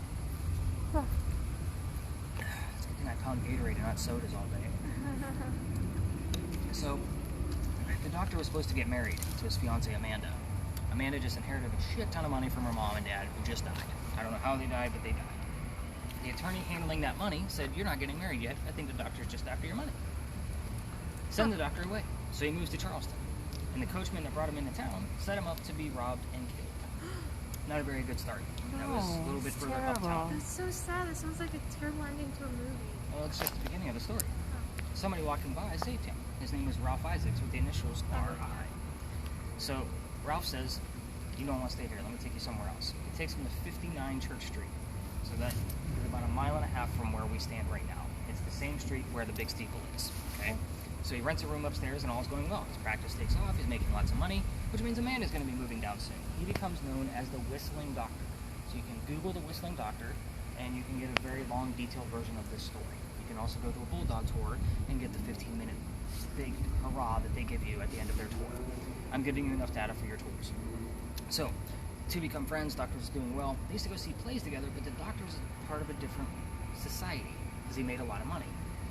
It's a good thing I pound Gatorade and not sodas all day. So, the doctor was supposed to get married to his fiancée Amanda. Amanda just inherited a shit ton of money from her mom and dad who just died. I don't know how they died, but they died. The attorney handling that money said, "You're not getting married yet. I think the doctor's just after your money." Send the doctor away. So he moves to Charleston. And the coachman that brought him into town set him up to be robbed and killed. Not a very good start. That was a little bit further uptown. That's so sad. That sounds like a terrible ending to a movie. Well, it's just the beginning of the story. Somebody walking by saved him. His name was Ralph Isaacs with the initials R.I. So Ralph says, "You don't want to stay here. Let me take you somewhere else." He takes him to 59 Church Street. So that is about a mile and a half from where we stand right now. It's the same street where the big steeple is. Okay? So he rents a room upstairs and all's going well. His practice takes off. He's making lots of money, which means Amanda's going to be moving down soon. He becomes known as the Whistling Doctor. So you can Google the Whistling Doctor and you can get a very long, detailed version of this story. You can also go to a Bulldog tour and get the 15-minute big hurrah that they give you at the end of their tour. I'm giving you enough data for your tours. So, to become friends, doctor's doing well. They used to go see plays together, but the doctor's part of a different society because he made a lot of money.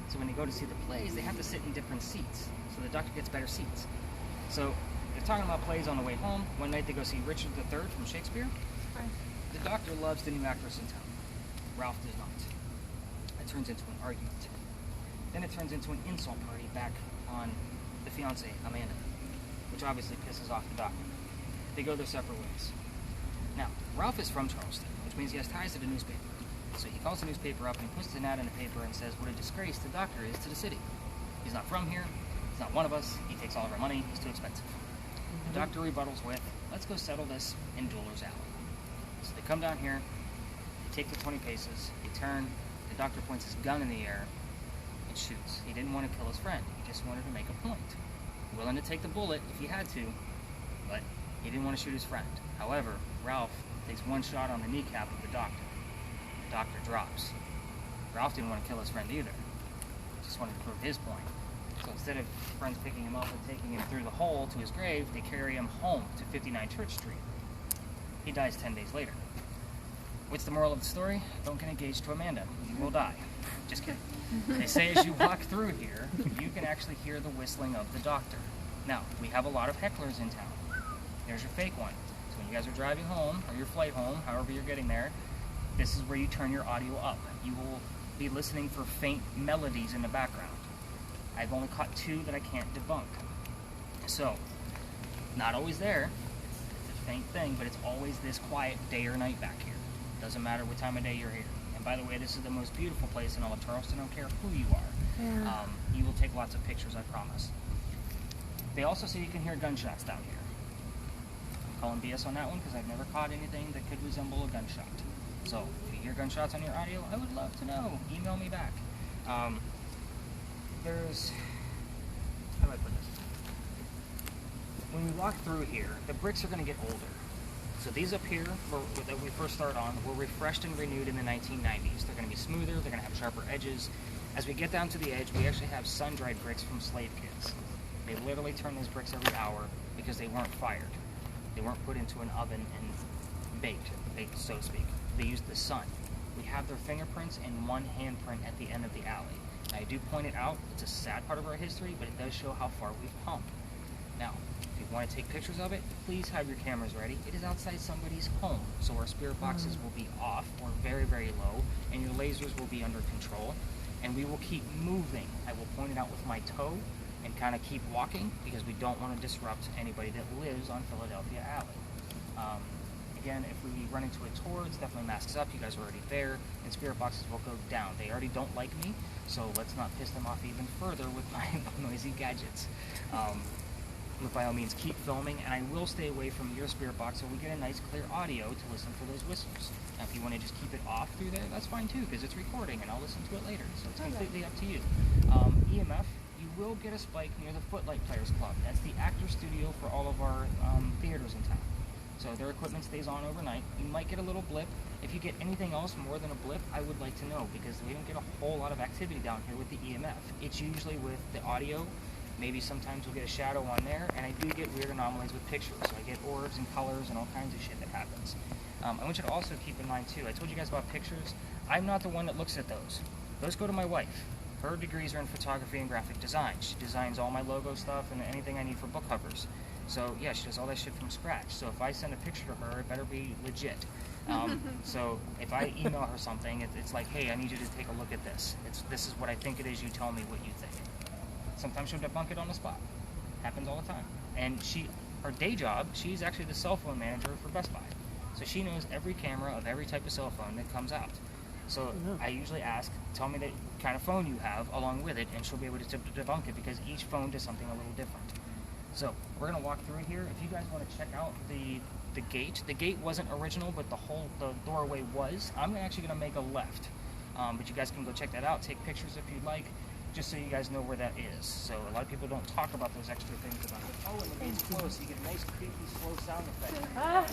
So when they go to see the plays, they have to sit in different seats. So the doctor gets better seats. So they're talking about plays on the way home. One night they go see Richard III from Shakespeare. The doctor loves the new actress in town. Ralph does not. It turns into an argument. Then it turns into an insult party back on the fiancée, Amanda, which obviously pisses off the doctor. They go their separate ways. Now, Ralph is from Charleston, which means he has ties to the newspaper. So he calls the newspaper up and he puts an ad in the paper and says what a disgrace the doctor is to the city. He's not from here. He's not one of us. He takes all of our money. He's too expensive. The doctor rebuttals with, "Let's go settle this in Dueler's Alley." So they come down here. They take the 20 paces. They turn. The doctor points his gun in the air and shoots. He didn't want to kill his friend. He just wanted to make a point. Willing to take the bullet if he had to, but he didn't want to shoot his friend. However, Ralph takes one shot on the kneecap of the doctor. The doctor drops. Ralph didn't want to kill his friend either. He just wanted to prove his point. So instead of friends picking him up and taking him through the hole to his grave, they carry him home to 59 Church Street. He dies 10 days later. What's the moral of the story? Don't get engaged to Amanda. You will die. Just kidding. They say as you walk through here, you can actually hear the whistling of the doctor. Now, we have a lot of hecklers in town. There's your fake one. So when you guys are driving home, or your flight home, however you're getting there, this is where you turn your audio up. You will be listening for faint melodies in the background. I've only caught 2 that I can't debunk. So, not always there. It's a faint thing, but it's always this quiet day or night back here. Doesn't matter what time of day you're here. And by the way, this is the most beautiful place in all of Charleston. I don't care who you are. Yeah. You will take lots of pictures, I promise. They also say you can hear gunshots down here. I'm calling BS on that one because I've never caught anything that could resemble a gunshot. So, if you hear gunshots on your audio, I would love to know. Email me back. There's... How do I put this? When we walk through here, the bricks are going to get older. So these up here, that we first started on, were refreshed and renewed in the 1990s. They're going to be smoother, they're going to have sharper edges. As we get down to the edge, we actually have sun-dried bricks from slave kids. They literally turn those bricks every hour because they weren't fired. They weren't put into an oven and baked, so to speak. They used the sun. We have their fingerprints and one handprint at the end of the alley. Now, I do point it out, it's a sad part of our history, but it does show how far we've come. Now, if you want to take pictures of it, please have your cameras ready. It is outside somebody's home, so our spirit boxes will be off or very, very low, and your lasers will be under control, and we will keep moving. I will point it out with my toe and kind of keep walking because we don't want to disrupt anybody that lives on Philadelphia Alley. Again, if we run into a tour, it's definitely masks up. You guys are already there, and spirit boxes will go down. They already don't like me, so let's not piss them off even further with my noisy gadgets. But by all means, keep filming, and I will stay away from your spirit box so we get a nice clear audio to listen for those whistles. Now, if you want to just keep it off through there, that's fine too, because it's recording, and I'll listen to it later, so it's completely up to you. EMF, you will get a spike near the Footlight Players Club. That's the actor studio for all of our theaters in town. So their equipment stays on overnight. You might get a little blip. If you get anything else more than a blip, I would like to know, because we don't get a whole lot of activity down here with the EMF. It's usually with the audio. Maybe sometimes we'll get a shadow on there, and I do get weird anomalies with pictures. So I get orbs and colors and all kinds of shit that happens. I want you to also keep in mind too, I told you guys about pictures. I'm not the one that looks at those. Those go to my wife. Her degrees are in photography and graphic design. She designs all my logo stuff and anything I need for book covers. So yeah, she does all that shit from scratch. So if I send a picture to her, it better be legit. So if I email her something, it's like, hey, I need you to take a look at this. This is what I think it is. You tell me what you think. Sometimes she'll debunk it on the spot. Happens all the time. And her day job, she's actually the cell phone manager for Best Buy. So she knows every camera of every type of cell phone that comes out. So I usually ask, tell me the kind of phone you have along with it, and she'll be able to debunk it because each phone does something a little different. So we're gonna walk through here. If you guys want to check out the gate wasn't original, but the doorway was. I'm actually gonna make a left, but you guys can go check that out. Take pictures if you'd like, just so you guys know where that is. So a lot of people don't talk about those extra things about it. Oh, and the gate's closed, so you get a nice creepy, slow sound effect.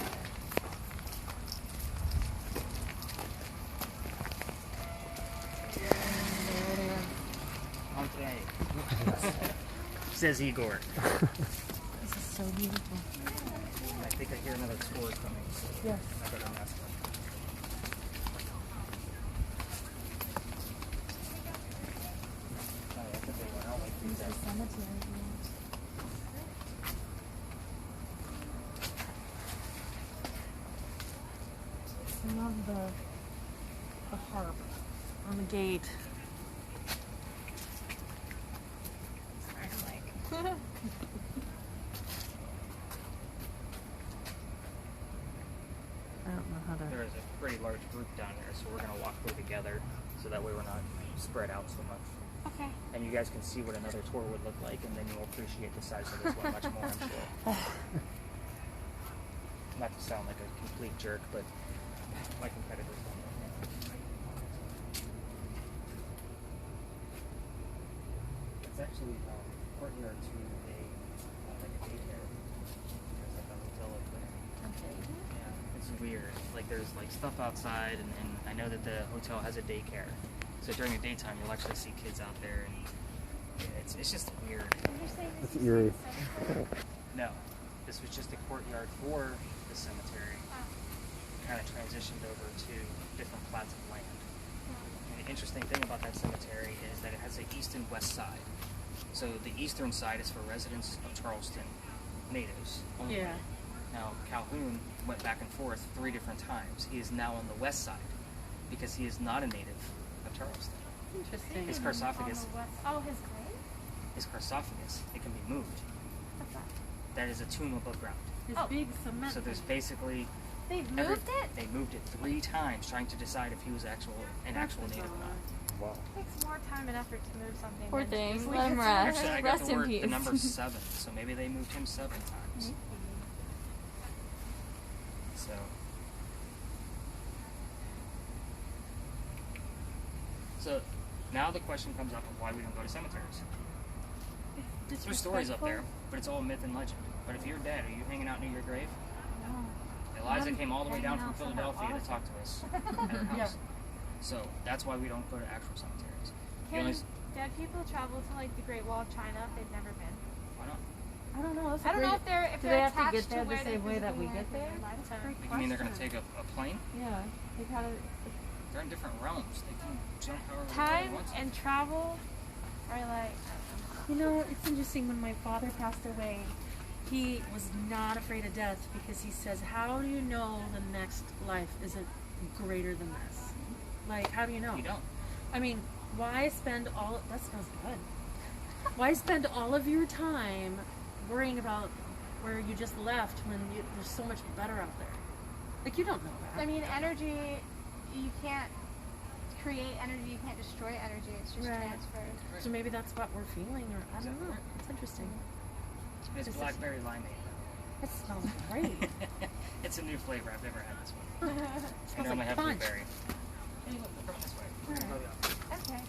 Says Igor. This is so beautiful. I think I hear another tour coming. So Yes. I better ask them. Oh, that's a big one. I don't like these. It's a cemetery. I love the harp on the gate. I don't know how to. There is a pretty large group down here, so we're going to walk through together so that way we're not spread out so much. Okay. And you guys can see what another tour would look like, and then you'll appreciate the size of this one much more, I'm sure. Not to sound like a complete jerk, but my competitors don't know that. It's actually courtyard to like a daycare. There's like a hotel up there. Okay. Yeah, it's weird. Like there's like stuff outside, and I know that the hotel has a daycare. So during the daytime, you'll actually see kids out there, and yeah, it's just weird. It's eerie. No, this was just a courtyard for the cemetery. Kind of transitioned over to different plats of land. And the interesting thing about that cemetery is that it has an east and west side. So the eastern side is for residents of Charleston, natives only. Yeah. Now Calhoun went back and forth 3 different times. He is now on the west side because he is not a native of Charleston. Interesting. His sarcophagus, Oh, his grave? it can be moved. What's that? That is a tomb above ground. His Oh. big cement. So there's basically They've moved it? They moved it 3 times, trying to decide if he was an actual native or not. Wow. It takes more time and effort to move something. Poor than thing. easily Let him gets rest. moved. Actually, I got Rest the in word, the peace. number 7, so maybe they moved him 7 times. So, now the question comes up of why we don't go to cemeteries. There's stories up there, but it's all myth and legend. But if you're dead, are you hanging out near your grave? No. Eliza came all the way down from Hanging out somewhere Philadelphia to talk to us at her house. So that's why we don't go to actual cemeteries. When only- dead people travel to like the Great Wall of China, if they've never been. Why not? I don't know. I don't know if they're Do they're they have to attached get there the where they same way that we physically get there? went in their lifetime. You mean they're going to take a plane? Yeah. They gotta. They're in different realms. They can jump however Time they want to. and travel are like. You know, it's interesting. When my father passed away, he was not afraid of death because he says, "How do you know the next life isn't greater than this? Like, how do you know?" You don't. I mean, why spend all? That smells good. Why spend all of your time worrying about where you just left when there's so much better out there? Like, you don't know that. I mean, energy. You can't create energy. You can't destroy energy. It's just Right. transferred. So maybe that's what we're feeling, or I don't know. It's interesting. It's This is- blackberry limeade. It smells great. It's a new flavor. I've never had this one. I Smells normally like have punch. blueberry. Hey, look, we're going this way. We're gonna go the opposite. Okay.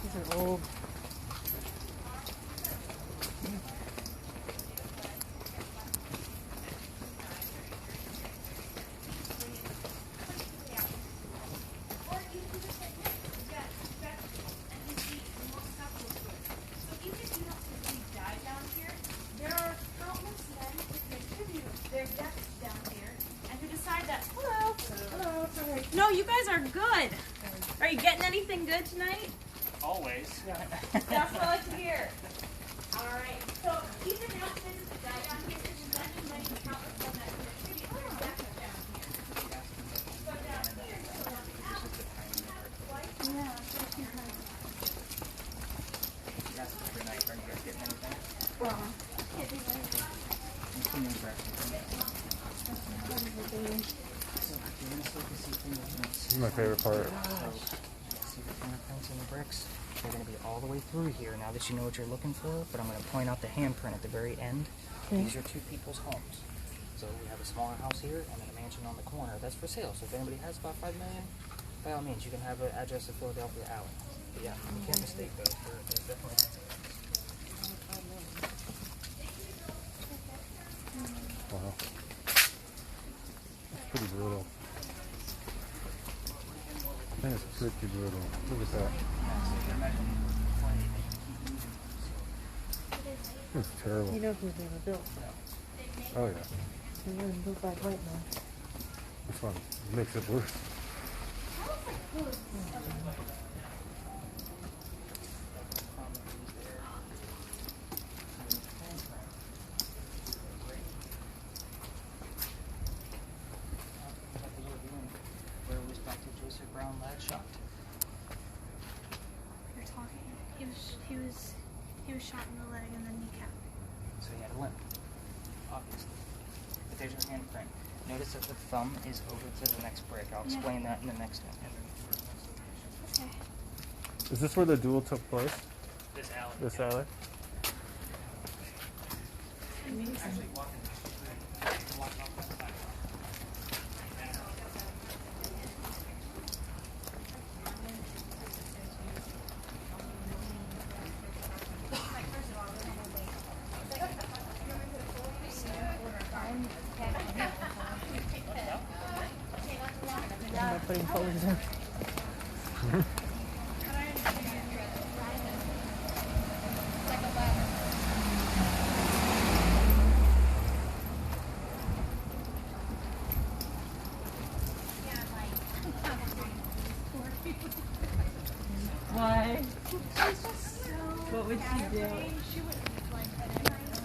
These are old. No, you guys are good. Are you getting anything good tonight? Always. That's what I like to hear. All right. So keep an announcement that the guy down here is spending money to help us on that contribute. There's that down here. So down here, so on the You asked me every night, are you guys getting anything? This is my favorite part. See the fingerprints in the bricks? They're going to be all the way through here now that you know what you're looking for, but I'm going to point out the handprint at the very end. These are two people's homes. So we have a smaller house here and then a mansion on the corner. That's for sale. So if anybody has about $5 million, by all means, you can have an address of Philadelphia Alley. But yeah, you can't mistake those. They're definitely Wow. That's pretty brutal. That is pretty brutal. Look at that. It's terrible. You know who they were built. Oh yeah. They were built by white men. This one makes it worse. Where was Dr. Joseph Brown last shot? You're talking. He was shot in the leg and the kneecap. So he had a limp, obviously. But there's your handprint. Notice that the thumb is over to the next brick. I'll explain that in the next one. Okay. Is this where the duel took place? This alley. This alley? Actually, walking. Walk off the side. Am I putting photos in? Why? What would she do?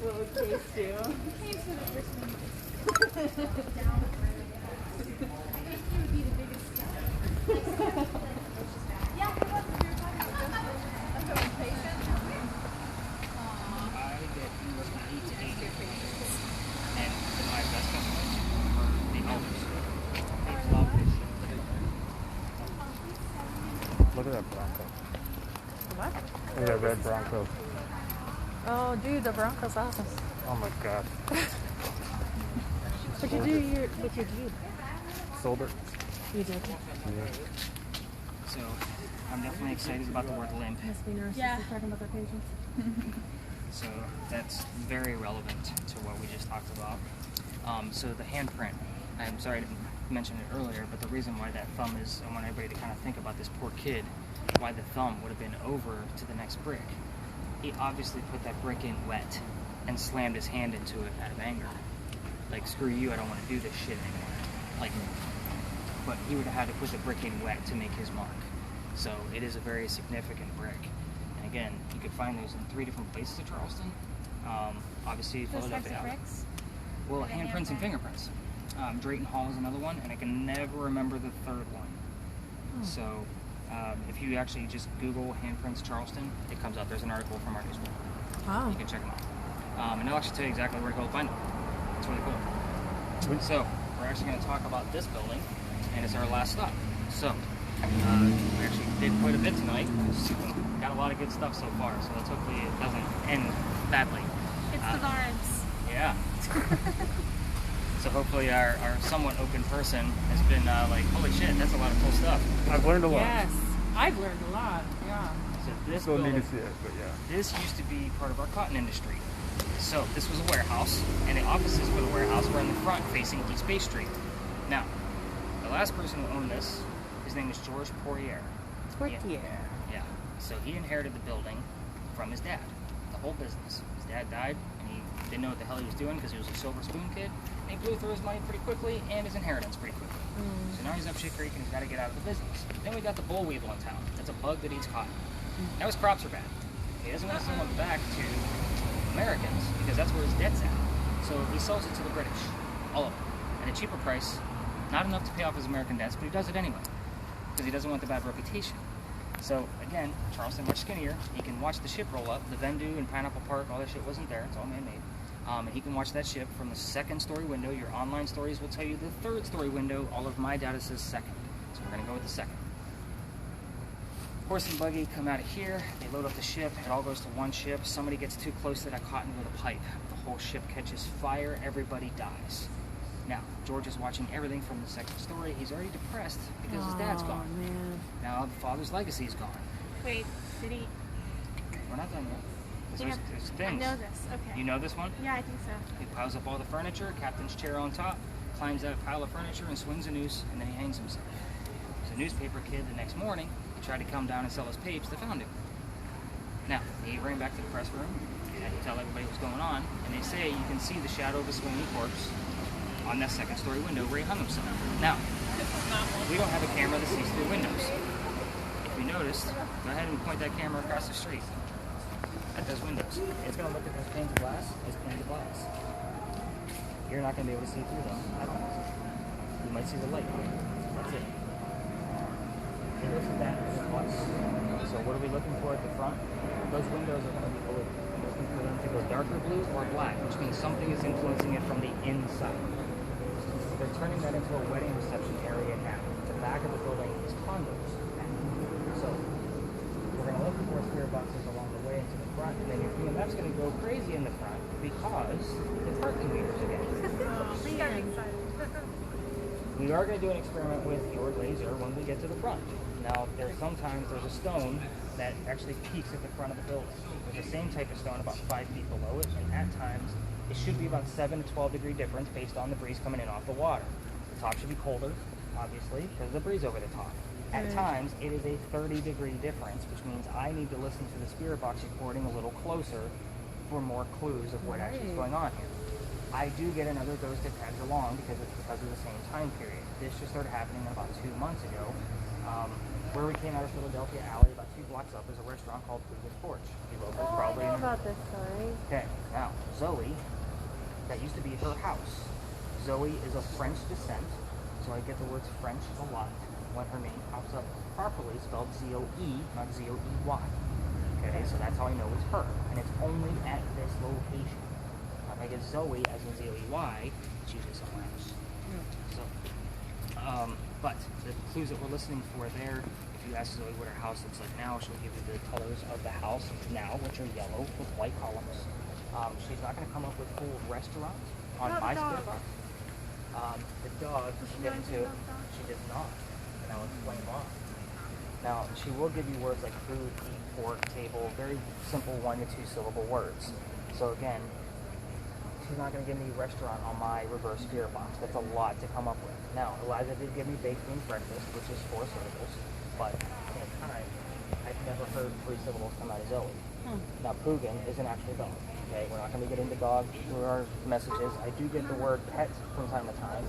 What would Case do? I get anywhere from 8 to 80. And my best customers are the elders. They love this shit. Look at that Bronco. What? Look at that red Bronco. Oh, dude, the Bronco's awesome. Oh my god. What'd you do with your Jeep? Sold it. You did. Yeah. So I'm definitely excited about the word limp. Must be nurses Yeah. talking about their patients. So that's very relevant to what we just talked about. So the handprint, I'm sorry I didn't mention it earlier, but the reason why that thumb is, I want everybody to kind of think about this poor kid, why the thumb would have been over to the next brick. He obviously put that brick in wet and slammed his hand into it out of anger. Like, screw you, I don't want to do this shit anymore. Like, but he would have had to put the brick in wet to make his mark. So it is a very significant brick. And again, you could find those in 3 different places in Charleston. Obviously, Those types Philadelphia. of bricks? Well, Or the handprints and handprint? fingerprints. Drayton Hall is another one, and I can never remember the third one. So if you actually just Google handprints Charleston, it comes up. There's an article from our newspaper. Wow. You can check them out. And they'll actually tell you exactly where to go find them. It's really cool. So we're actually going to talk about this building, and it's our last stop. So we actually did quite a bit tonight. Got a lot of good stuff so far, so let's hopefully it doesn't end badly. It's the Barnes. Yeah. So hopefully our somewhat open person has been like, holy shit, that's a lot of cool stuff. I've learned a lot. Yes, I've learned a lot. Yeah. So this Still need building, to see it, but yeah. this used to be part of our cotton industry. So this was a warehouse, and the offices for the warehouse were in the front facing East Bay Street. Now, the last person who owned this, his name is George Poirier. Yeah. Yeah. So he inherited the building from his dad, the whole business. His dad died, and he didn't know what the hell he was doing because he was a silver spoon kid. And he blew through his money pretty quickly and his inheritance pretty quickly. So now he's up shit creek and he's got to get out of the business. Then we got the boll weevil in town. That's a bug that eats cotton. Now his crops are bad. He doesn't want to sell them back to Americans because that's where his debt's at. So he sells it to the British, all of them, at a cheaper price. Not enough to pay off his American debts, but he does it anyway because he doesn't want the bad reputation. So again, Charleston much skinnier. He can watch the ship roll up. The Vendu and Pineapple Park, all that shit wasn't there. It's all man-made. And he can watch that ship from the 2nd story window. Your online stories will tell you the 3rd story window. All of my data says 2nd. So we're going to go with the 2nd. Horse and buggy come out of here. They load up the ship. It all goes to one ship. Somebody gets too close to that cotton with a pipe. The whole ship catches fire. Everybody dies. Now, George is watching everything from the 2nd story. He's already depressed because his dad's gone. Man. Now the father's legacy is gone. Wait, did he? We're not done yet. Yeah, There's I things. know this. Okay. You know this one? Yeah, I think so. He piles up all the furniture, captain's chair on top, climbs that pile of furniture and swings a noose, and then he hangs himself. There's a newspaper kid the next morning. He tried to come down and sell his papes. They found him. Now, he ran back to the press room and had to tell everybody what's going on, and they say you can see the shadow of a swinging corpse on that 2nd story window where he hung himself. Now, we don't have a camera that sees through windows. If you noticed, go ahead and point that camera across the street at those windows. It's going to look at those panes of glass as panes of glass. You're not going to be able to see through them at all. You might see the light. That's it. It looks at that as a plus. So what are we looking for at the front? Those windows are going to be blue. We're looking for them to go darker blue or black, which means something is influencing it from the inside. They're turning that into a wedding reception area now. The back of the building is condos now. So we're going to look for spirit boxes along the way into the front, and then your EMF's going to go crazy in the front because it's heart meters again. We are going to do an experiment with your laser when we get to the front. Now, there's a stone that actually peaks at the front of the building. There's the same type of stone about 5 feet below it, and at times it should be about 7 to 12 degree difference based on the breeze coming in off the water. The top should be colder, obviously, because of the breeze over the top. At times, it is a 30-degree difference, which means I need to listen to the spirit box recording a little closer for more clues of what actually is going on here. I do get another dose that tags along because it's because of the same time period. This just started happening about 2 months ago. Where we came out of Philadelphia Alley, about 2 blocks up, is a restaurant called Previous Porch. You locals probably I know know. about this story. Okay, now Zoe, that used to be her house. Zoe is of French descent, so I get the words French a lot when her name pops up properly, spelled Z-O-E, not Z-O-E-Y. Okay, so that's how I know it's her, and it's only at this location. If I get Zoe as in Z-O-E-Y, it's usually somewhere else. So, but the clues that we're listening for there, if you ask Zoe what her house looks like now, she'll give you the colors of the house now, which are yellow with white columns. She's not going to come up with full restaurant on my spirit box. The dog, she does not, and I'll explain why. Now, she will give you words like food, eat, fork, table, very simple 1 to 2 syllable words. So again, she's not going to give me restaurant on my reverse spirit box. That's a lot to come up with. Now, Eliza did give me baked beans breakfast, which is 4 syllables, but in time, I've never heard 3 syllables come out of Zoe. Now, Pugin is an actual dog. Okay, we're not going to get into dog through our messages. I do get the word pet from time to time.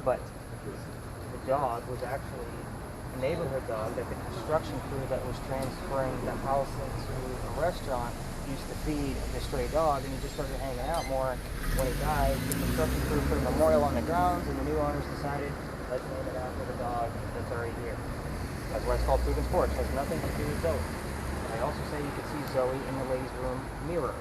But the dog was actually a neighborhood dog that the construction crew that was transferring the house into a restaurant used to feed the stray dog, and he just started hanging out more. When he died, the construction crew put a memorial on the grounds, and the new owners decided, let's name it after the dog that's already here. That's why it's called Pugin's Porch. It has nothing to do with Zoe. I also say you could see Zoe in the ladies' room mirror.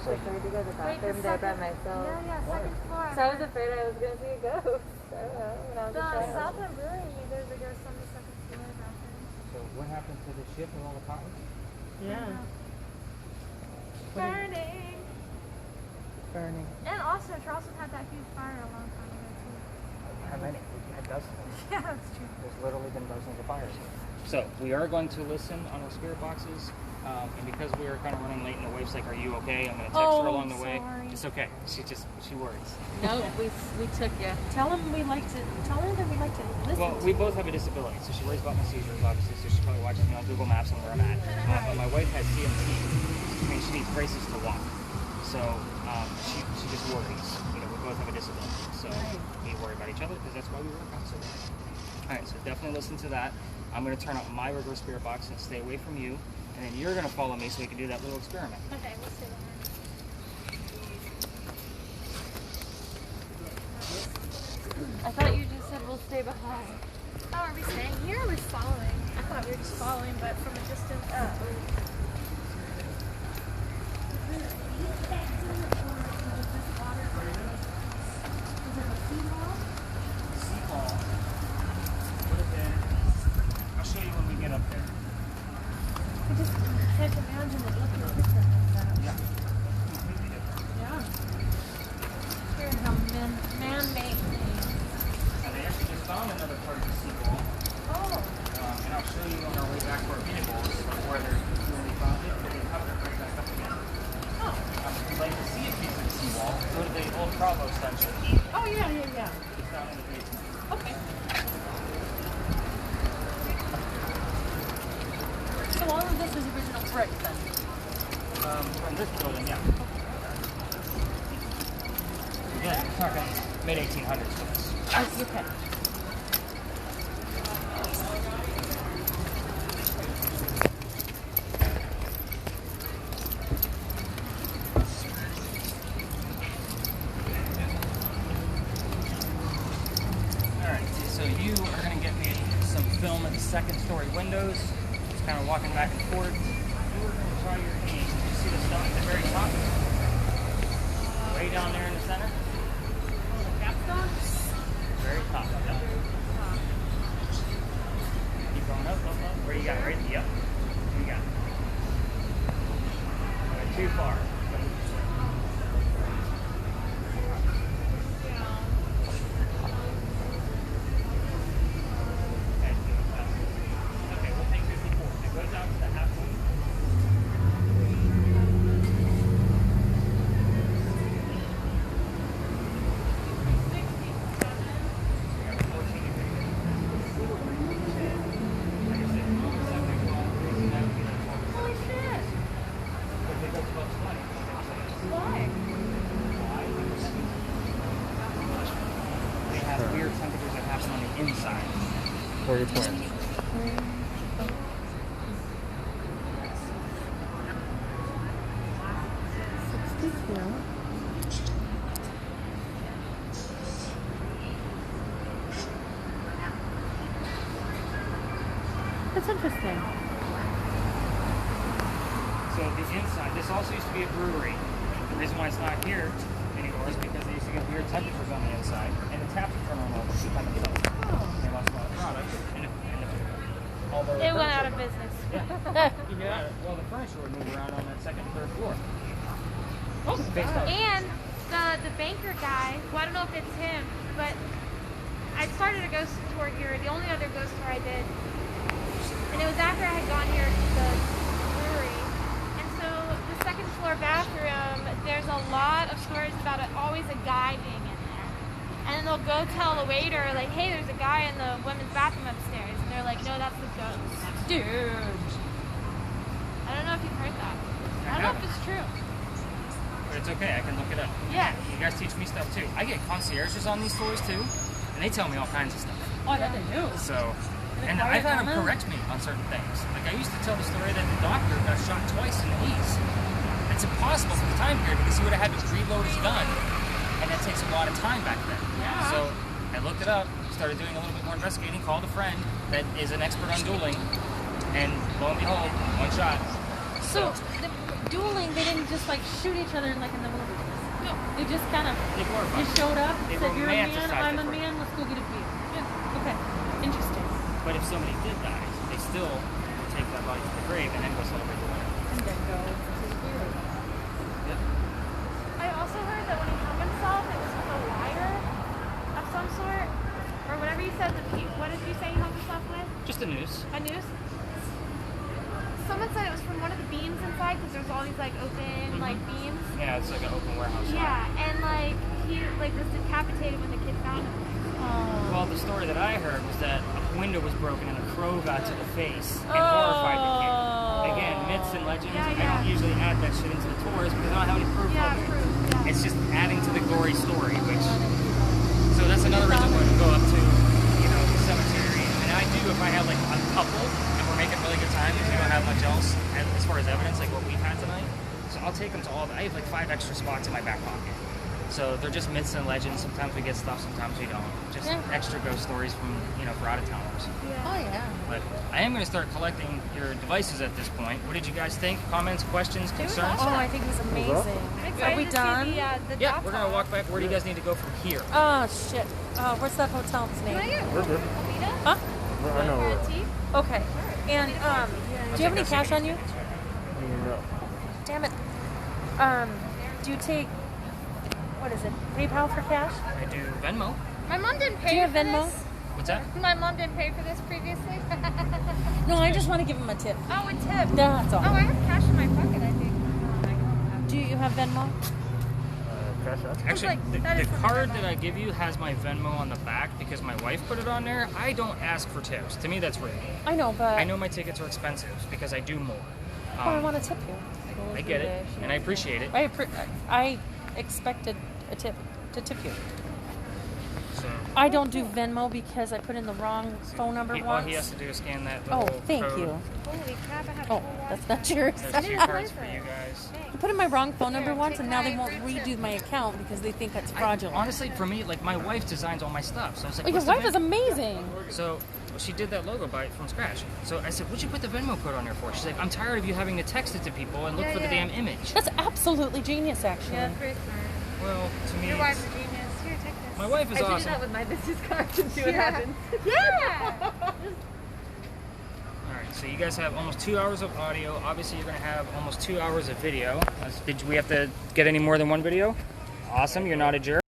So I tried to go to the bathroom there by myself. Yeah, second floor. So I was afraid I was going to see a ghost. I don't know. When I was a The child. Southland Brewery, there's a ghost on the second floor bathroom. So what happened to the ship with all the cotton? Yeah. Burning. Burning. And also, Charleston had that huge fire a long time ago, too. How many? We had dozens. Yeah, that's true. There's literally been dozens of fires here. So we are going to listen on our spirit boxes, and because we are kind of running late, and the wife's like, "Are you okay?" I'm going to text her along the way. Sorry. It's okay. She worries. No, we took you. Tell her that we like to listen. Well, we both have a disability, so she worries about my seizures, obviously. So she's probably watching me on Google Maps and where I'm at. But my wife has CMT. I mean, she needs braces to walk. So she just worries. You know, we both have a disability, so we worry about each other because that's why we work on so much. All right, so definitely listen to that. I'm going to turn off my reverse spirit box and stay away from you, and then you're going to follow me so we can do that little experiment. Okay, we'll stay behind. I thought you just said we'll stay behind. Oh, are we staying here? Or are we following? I thought we were just following, but from a distance. I'll show you when we get up there. I just can't imagine it looking different like that. Yeah. Completely different. Yeah. Here's how man-made things. And they actually just found another part of the seawall. Oh. And I'll show you on our way back to our vehicles where they found it, but they covered it right back up again. Oh. If you'd like to see a piece of the seawall, go to the old Bravo extension. Oh, yeah. It's down in the basement. Okay. So all of this is original brick then? From this building, yeah. Again, we're talking mid-1800s for this. Oh, okay. Alright, so you are going to get me some film at the second story windows. Just kind of walking back and forth. You are going to try your aim. You see the stone at the very top? Way down there in the center? Capstone? Very top. Yep. Keep going up. Where you got? Right? Yep. You got it. Went too far. Okay, we'll take 54. It goes out to the half point. Holy shit! Why? They have weird temperatures that happen on the inside. Where are you playing? That's interesting. So the inside, this also used to be a brewery. The reason why it's not here anymore is because they used to get weird temperatures on the inside, and the taps would turn on over to kind of themselves. They lost a lot of product, although It went out of business. Yeah. Well, the furniture would move around on that second and third floor. Based on And the banker guy, well, I don't know if it's him, but I started a ghost tour here, the only other ghost tour I did. And it was after I had gone here to the brewery. And so the second floor bathroom, there's a lot of stories about it, always a guy being in there. And then they'll go tell the waiter, like, hey, there's a guy in the women's bathroom upstairs. And they're like, no, that's the ghost. Dude. I don't know if you've heard that. I don't know if it's true. But it's okay, I can look it up. Yeah. You guys teach me stuff too. I get concierges on these tours too, and they tell me all kinds of stuff. Oh, I bet they do. So, and I've had them correct me on certain things. Like I used to tell the story that the doctor got shot twice in the knees. It's impossible for the time period because he would have had to reload his gun, and that takes a lot of time back then. Yeah. So I looked it up, started doing a little bit more investigating, called a friend that is an expert on dueling, and lo and behold, one shot. So the dueling, they didn't just like shoot each other like in the movies. No. They just kind of They glorify. they showed up, They said you're a man, romanticized I'm it a for man, let's go get a beer. Yeah. Okay. Interesting. But if somebody did die, they still would take that body to the grave and then go celebrate the winner. And then go to the beer. Yep. I also heard that when he hung himself, it was with a wire of some sort. Or whatever you said, what did you say he hung himself with? Just a noose. A noose? Someone said it was from one of the beams inside because there's all these like open like beams. Yeah, it's like an open warehouse. Yeah, and like he like was decapitated when the kid found him. Well, the story that I heard was that a window was broken and a crow got to the face and horrified the kid. Again, myths and legends. Yeah, I yeah. don't usually add that shit into the tours because I don't have any proof Yeah, of it. proof. Yeah. It's just adding to the gory story, which. So that's another reason why we go up to, the cemetery. And I do if I have like a couple and we're making really good time because we don't have much else as far as evidence like what we've had tonight. So I'll take them to all. I have like 5 extra spots in my back pocket. So they're just myths and legends. Sometimes we get stuff, sometimes we don't. Just extra ghost stories from for out of towners. Oh yeah. But I am going to start collecting your devices at this point. What did you guys think? Comments, questions, concerns? Oh, I think it was amazing. Excited Are we to see done? the Yeah, drop we're going to off. walk back. Where do you guys need to go from here? Oh shit. What's that hotel's name? We're good. Huh? I know. For a tea? Okay. And do you have any cash on you? No. Damn it. Do you take what is it? PayPal for cash? I do Venmo. My mom didn't pay Do you have for Venmo? this. What's that? My mom didn't pay for this previously. No, I just want to give him a tip. Oh, a tip. That's all. Oh, I have cash in my pocket, I think. Do you have Venmo? Cash out. Actually, like, that the is something card I that I give you has my Venmo on the back because my wife put it on there. I don't ask for tips. To me, that's rude. I know, but I know my tickets are expensive because I do more. I want to tip you. I get it, and I appreciate it. I expected a tip to tip you. So, I don't do Venmo because I put in the wrong phone number all once. he has to do is scan that Oh, little thank code. you. Holy crap, I have Oh, full that's watch. not yours. There's 2 cards for you guys. I put in my wrong phone number Here, once, take and now they my won't free redo my account because they think it's fraudulent. Honestly, for me, like my wife designs all my stuff, so I was like, Oh, your "What's the wife is amazing. So she did that logo by from scratch. So I said, "What'd you put the Venmo code on there for?" She's like, "I'm tired of you having to text it to people and look Yeah, for the yeah. damn image." That's absolutely genius, actually. Yeah, that's very smart. Well, to me, Your wife's a genius. Here, take this. my wife is awesome. with my business cards and see what happens. Yeah! All right, so you guys have almost 2 hours of audio. Obviously, you're going to have almost 2 hours of video. Did we have to get any more than one video? Awesome, you're not a jerk.